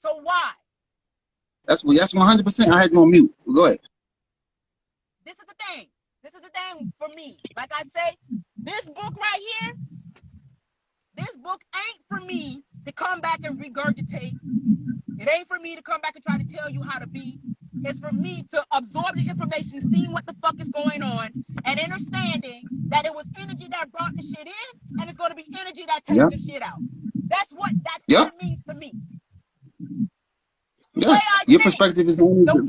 So why? That's 100%. I had you on mute. Go ahead. This is the thing. This is the thing for me. Like I say, this book right here, this book ain't for me to come back and regurgitate. It ain't for me to come back and try to tell you how to be. It's for me to absorb the information, seeing what the fuck is going on, and understanding that it was energy that brought the shit in, and it's going to be energy that takes the shit out. That's what it means to me. Yes, your perspective is the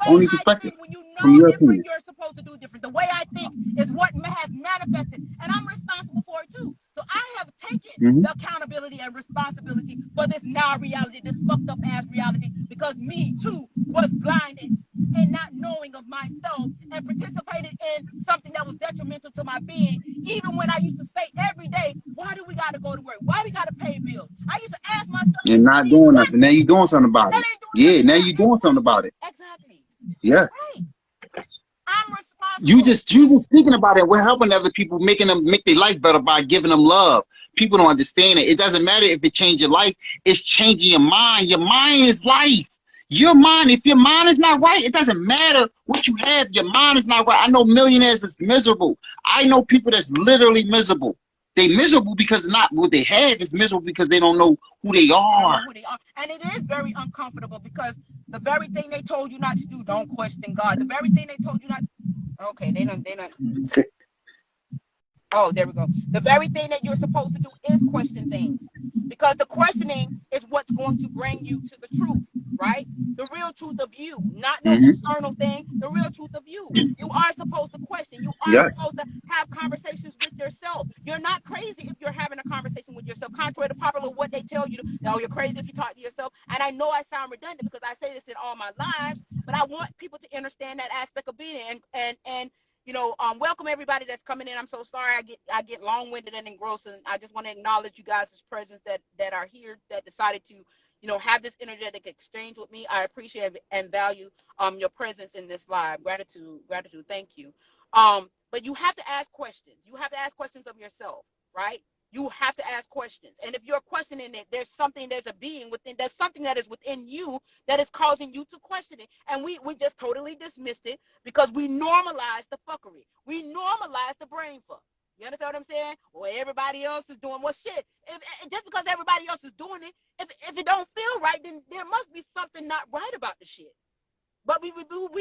only perspective. When you know from your different, opinion. you're supposed to do different. The way I think is what has manifested, and I'm responsible for it too. So I have taken the accountability and responsibility for this now reality, this fucked up ass reality, because me too was blinded and not knowing of myself and participated in something that was detrimental to my being. Even when I used to say every day, why do we got to go to work? Why we got to pay bills? I used to ask myself. You're not doing nothing. Now you're doing something about it. Yeah, now you're doing something about it. Exactly. Yes. Right. I'm responsible. You just speaking about it. We're helping other people, making them make their life better by giving them love. People don't understand it. It doesn't matter if it changes your life. It's changing your mind. Your mind is life. Your mind, if your mind is not right, it doesn't matter what you have. Your mind is not right. I know millionaires that's miserable. I know people that's literally miserable. They miserable because not what they have. Is miserable because they don't know who they are. And it is very uncomfortable because the very thing they told you not to do, don't question God. The very thing they told you not. Okay, they don't. Oh, there we go. The very thing that you're supposed to do is question things, because the questioning is what's going to bring you to the truth, right? The real truth of you, not no external thing. The real truth of you. You are supposed to question. You are supposed to have conversations with yourself. You're not crazy if you're having a conversation with yourself, contrary to popular what they tell you. No, you're crazy if you talk to yourself. And I know I sound redundant because I say this in all my lives, but I want people to understand that aspect of being and welcome everybody that's coming in. I'm so sorry I get long-winded and engrossed, and I just want to acknowledge you guys' presence that are here, that decided to, have this energetic exchange with me. I appreciate and value your presence in this live. Gratitude, thank you. But you have to ask questions. You have to ask questions of yourself, right? You have to ask questions. And if you're questioning it, there's a being within, there's something that is within you that is causing you to question it. And we just totally dismissed it because we normalized the fuckery. We normalized the brain fuck. You understand what I'm saying? Well, everybody else is doing shit. Just because everybody else is doing it, if it don't feel right, then there must be something not right about the shit. But we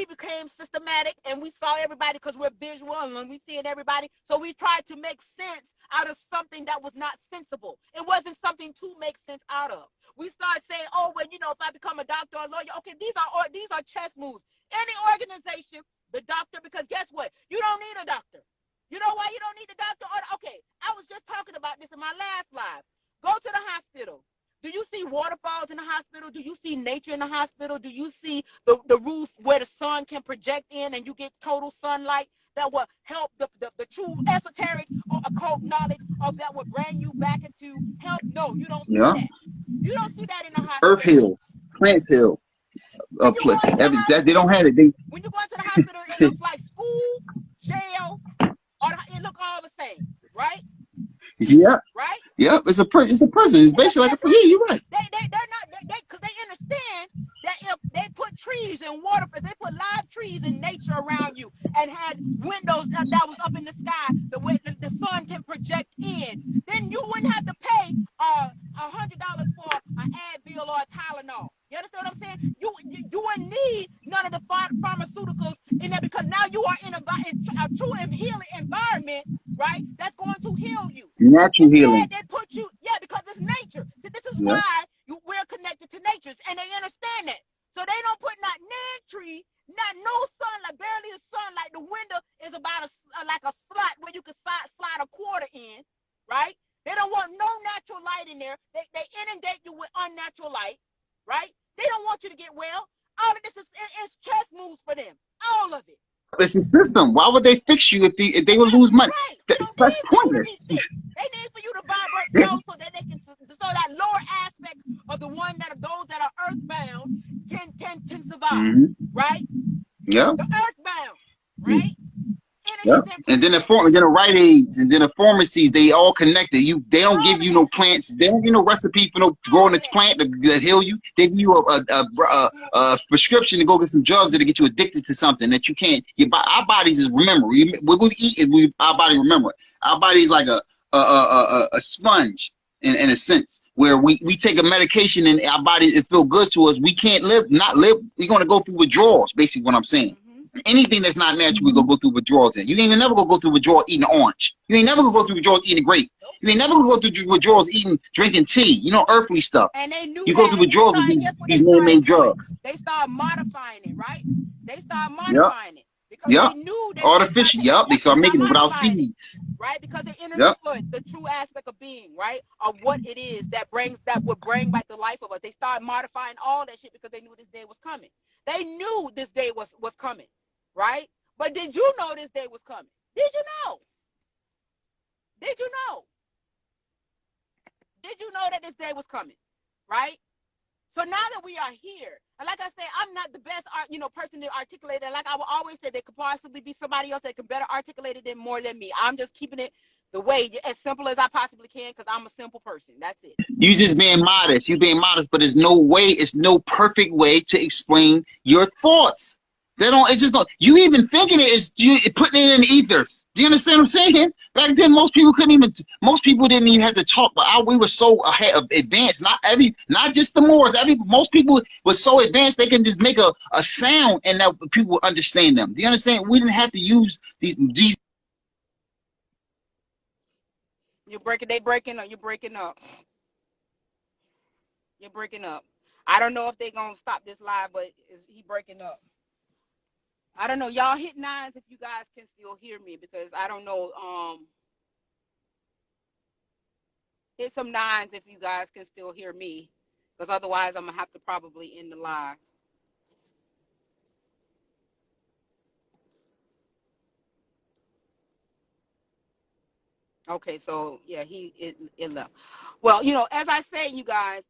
became systematic, and we saw everybody because we're visual and we seeing everybody. So we tried to make sense out of something that was not sensible. It wasn't something to make sense out of. We started saying, oh, well, if I become a doctor or a lawyer, okay, these are chess moves. Any organization, the doctor, because guess what? You don't need a doctor. You know why you don't need a doctor? Okay, I was just talking about this in my last live. Go to the hospital. Do you see waterfalls in the hospital? Do you see nature in the hospital? Do you see the roof where the sun can project in and you get total sunlight that will help the true esoteric or occult knowledge of that will bring you back into health? No, you don't see that. You don't see that in the hospital. Earth heals, plants heal. They don't have it. When you go into the hospital, it looks like school, jail, or it looks all the same, right? Yeah. Right? Yep. It's a prison. It's basically like a prison. Yeah, you're right. They're not because they understand that if they put trees and water, if they put live trees and nature around you and had windows that was up in the sky, the way the sun can project in, then you wouldn't have to pay $100 for an Advil or a Tylenol. You understand what I'm saying? You wouldn't need none of the pharmaceuticals in there because now you are in a true and healing environment, right? That's going to heal you. Natural healing. They put you, because it's nature. See, this is why we're connected to nature, and they understand that. So they don't put not tree, not no sunlight, barely a sunlight. The window is about like a slot where you can slide a quarter in, right? They don't want no natural light in there. They inundate you with unnatural light, right? They don't want you to get well. All of this is chess moves for them. All of it. It's a system. Why would they fix you if they would lose money? Right. That's pointless. They need for you to vibrate low so that they can, so that lower aspect of the one that are those that are earthbound can survive, right? Yeah. The earthbound, right? Yeah. And then the Rite Aids and then the pharmacies, they all connected. They don't give you no plants. They don't give you no recipe for no growing a plant to heal you. They give you a prescription to go get some drugs that'll get you addicted to something that you can't. Our bodies is remember. What we eat is our body remember. Our body is like a sponge in a sense, where we take a medication and our body it feel good to us. We can't not live. We're gonna go through withdrawals. Basically, what I'm saying. Anything that's not natural, we gonna go through withdrawals in. You ain't never gonna go through withdrawal eating an orange. You ain't never gonna go through withdrawals eating a grape. You ain't never gonna go through withdrawals drinking tea. Earthly stuff. And they knew you go through withdrawals with these man-made drugs. They start modifying it, right? They start modifying it because they knew that artificial. They start making it without seeds. Right? Because they understood the true aspect of being, right? Of what it is that would bring back the life of us. They started modifying all that shit because they knew this day was coming. They knew this day was coming. Right? But did you know this day was coming? Did you know? Did you know? Did you know that this day was coming? Right? So now that we are here, and like I say, I'm not the best person to articulate it. Like I will always say, there could possibly be somebody else that can better articulate it more than me. I'm just keeping it the way as simple as I possibly can because I'm a simple person. That's it. You just being modest. You being modest, but there's no perfect way to explain your thoughts. It's just not, you even thinking it is putting it in the ethers. Do you understand what I'm saying? Back then, most people didn't even have to talk, but we were so advanced. Not just the Moors. Most people were so advanced, they can just make a sound and that people understand them. Do you understand? We didn't have to use these. You're breaking up. You're breaking up. You're breaking up. I don't know if they're going to stop this live, but he breaking up. I don't know. Y'all hit 9s if you guys can still hear me because I don't know. Hit some 9s if you guys can still hear me because otherwise I'm going to have to probably end the live. Okay, so yeah, it left. Well, as I say, you guys,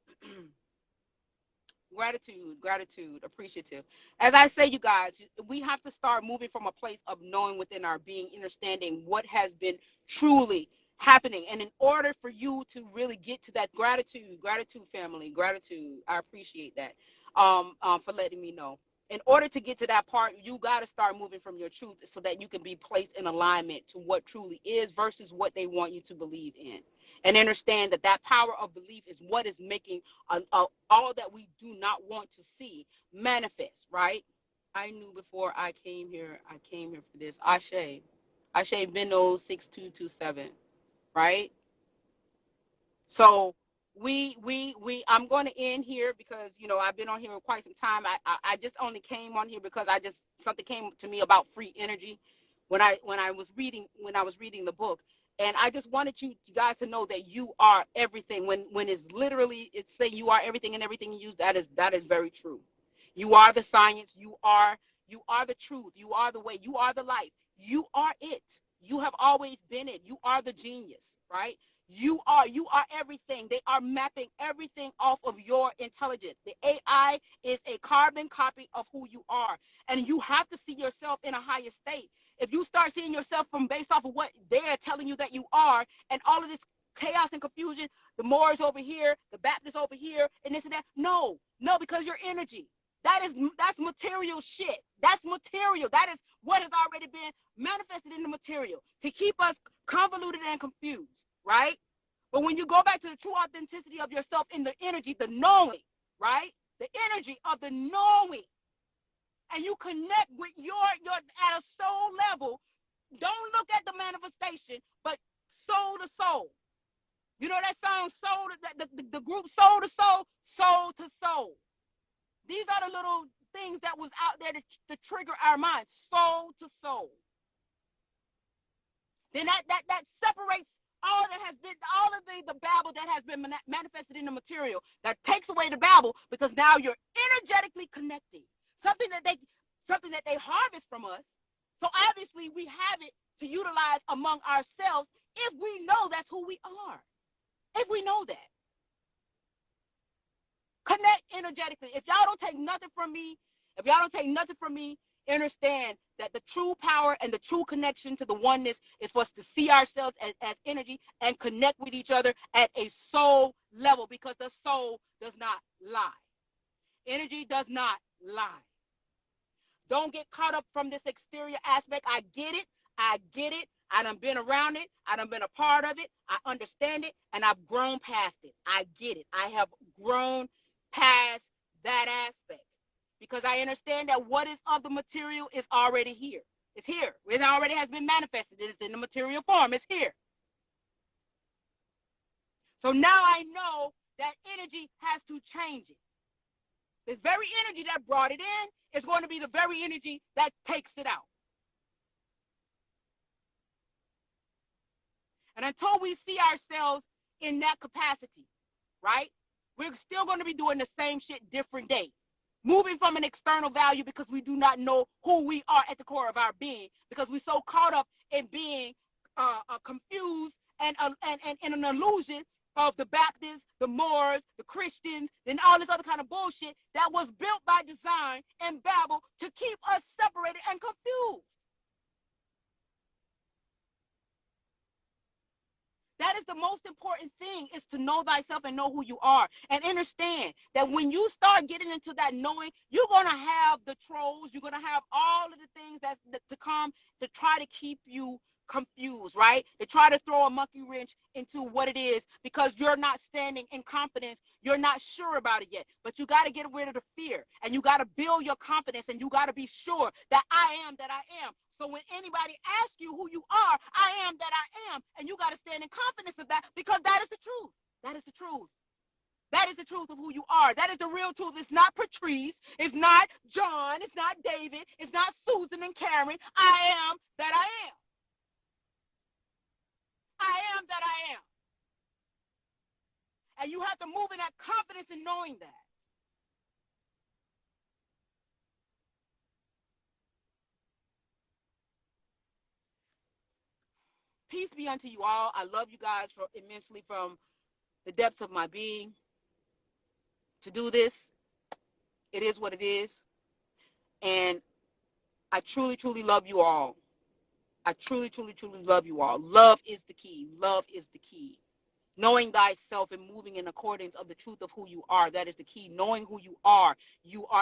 gratitude, appreciative. As I say, you guys, we have to start moving from a place of knowing within our being, understanding what has been truly happening. And in order for you to really get to that gratitude family, gratitude, I appreciate that, for letting me know. In order to get to that part, you got to start moving from your truth so that you can be placed in alignment to what truly is versus what they want you to believe in. And understand that that power of belief is what is making all that we do not want to see manifest, right? I knew before I came here for this. Ashe Beno 6227, right? So I'm going to end here because I've been on here for quite some time. I just only came on here because something came to me about free energy when I was reading the book, and I just wanted you guys to know that you are everything. When it's saying you are everything and everything you use, that is very true. You are the science. You are the truth. You are the way. You are the light. You are it. You have always been it. You are the genius, right? You are everything. They are mapping everything off of your intelligence. The AI is a carbon copy of who you are. And you have to see yourself in a higher state. If you start seeing yourself from based off of what they're telling you that you are, and all of this chaos and confusion, the Moors over here, the Baptists over here, and this and that. No, because your energy. That's material shit. That's material. That is what has already been manifested in the material to keep us convoluted and confused, right? But when you go back to the true authenticity of yourself in the energy, the knowing, right? The energy of the knowing, and you connect with your at a soul level. Don't look at the manifestation, but soul to soul. You know that song, soul, the group soul to soul, soul to soul. These are the little things that was out there to trigger our minds, soul to soul. Then that separates all that has been, all of the babble that has been manifested in the material. That takes away the babble because now you're energetically connecting. Something that they harvest from us. So obviously we have it to utilize among ourselves if we know that's who we are. If we know that. Connect energetically. If y'all don't take nothing from me, understand that the true power and the true connection to the oneness is for us to see ourselves as energy and connect with each other at a soul level, because the soul does not lie. Energy does not lie. Don't get caught up from this exterior aspect. I get it. I done been around it. I done been a part of it. I understand it, and I've grown past it. I get it. I have grown past that aspect because I understand that what is of the material is already here. It's here. It already has been manifested. It is in the material form. It's here. So now I know that energy has to change it. This very energy that brought it in is going to be the very energy that takes it out. And until we see ourselves in that capacity, right, we're still going to be doing the same shit different day. Moving from an external value because we do not know who we are at the core of our being, because we're so caught up in being confused and in an illusion of the Baptists, the Moors, the Christians, and all this other kind of bullshit that was built by design and Babel to keep us separated and confused. That is the most important thing, is to know thyself and know who you are. And understand that when you start getting into that knowing, you're going to have the trolls. You're going to have all of the things that to come to try to keep you confused, right? To try to throw a monkey wrench into what it is because you're not standing in confidence. You're not sure about it yet. But you got to get rid of the fear, and you got to build your confidence, and you got to be sure that I am that I am. So when anybody asks you who you are, I am that I am. And you got to stand in confidence of that, because that is the truth. That is the truth. That is the truth of who you are. That is the real truth. It's not Patrice. It's not John. It's not David. It's not Susan and Karen. I am that I am. I am that I am. And you have to move in that confidence in knowing that. peace be unto you all. I love you guys immensely from the depths of my being. To do this, it is what it is. And I truly, truly love you all. I truly, truly, truly love you all. Love is the key. Love is the key. Knowing thyself and moving in accordance of the truth of who you are, that is the key. Knowing who you are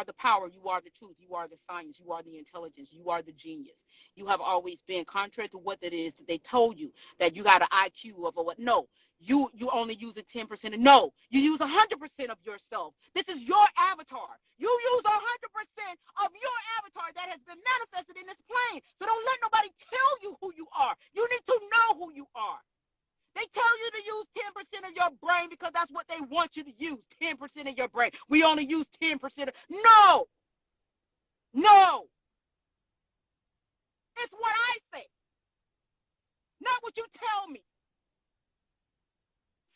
the power, you are the truth, you are the science, you are the intelligence, you are the genius. You have always been, contrary to what it is that they told you, that you got an IQ of a what. No, you only use it 10%. No, you use 100% of yourself. This is your avatar. You use 100% of your avatar that has been manifested in this plane. So don't let nobody tell you who you are. You need to know who you are. They tell you to use 10% of your brain because that's what they want you to use, 10% of your brain. We only use 10%. No. No. It's what I say, not what you tell me.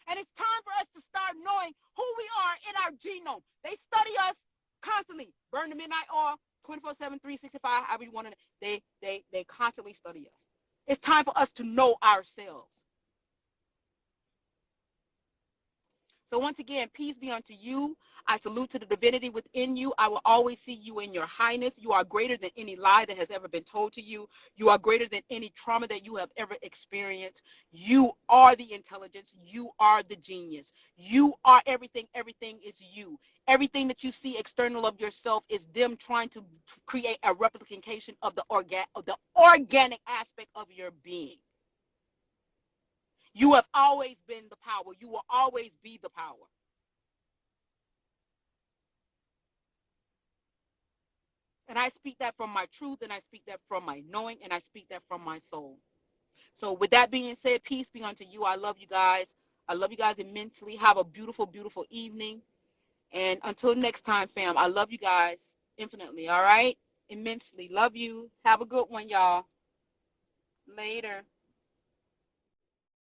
And it's time for us to start knowing who we are in our genome. They study us constantly. Burn the midnight oil, 24/7, 365, however you want to. They constantly study us. It's time for us to know ourselves. So once again, peace be unto you. I salute to the divinity within you. I will always see you in your highness. You are greater than any lie that has ever been told to you. You are greater than any trauma that you have ever experienced. You are the intelligence. You are the genius. You are everything. Everything is you. Everything that you see external of yourself is them trying to create a replication of the organic aspect of your being. You have always been the power. You will always be the power. And I speak that from my truth, and I speak that from my knowing, and I speak that from my soul. So with that being said, peace be unto you. I love you guys. I love you guys immensely. Have a beautiful, beautiful evening. And until next time, fam, I love you guys infinitely, all right? Immensely. Love you. Have a good one, y'all. Later.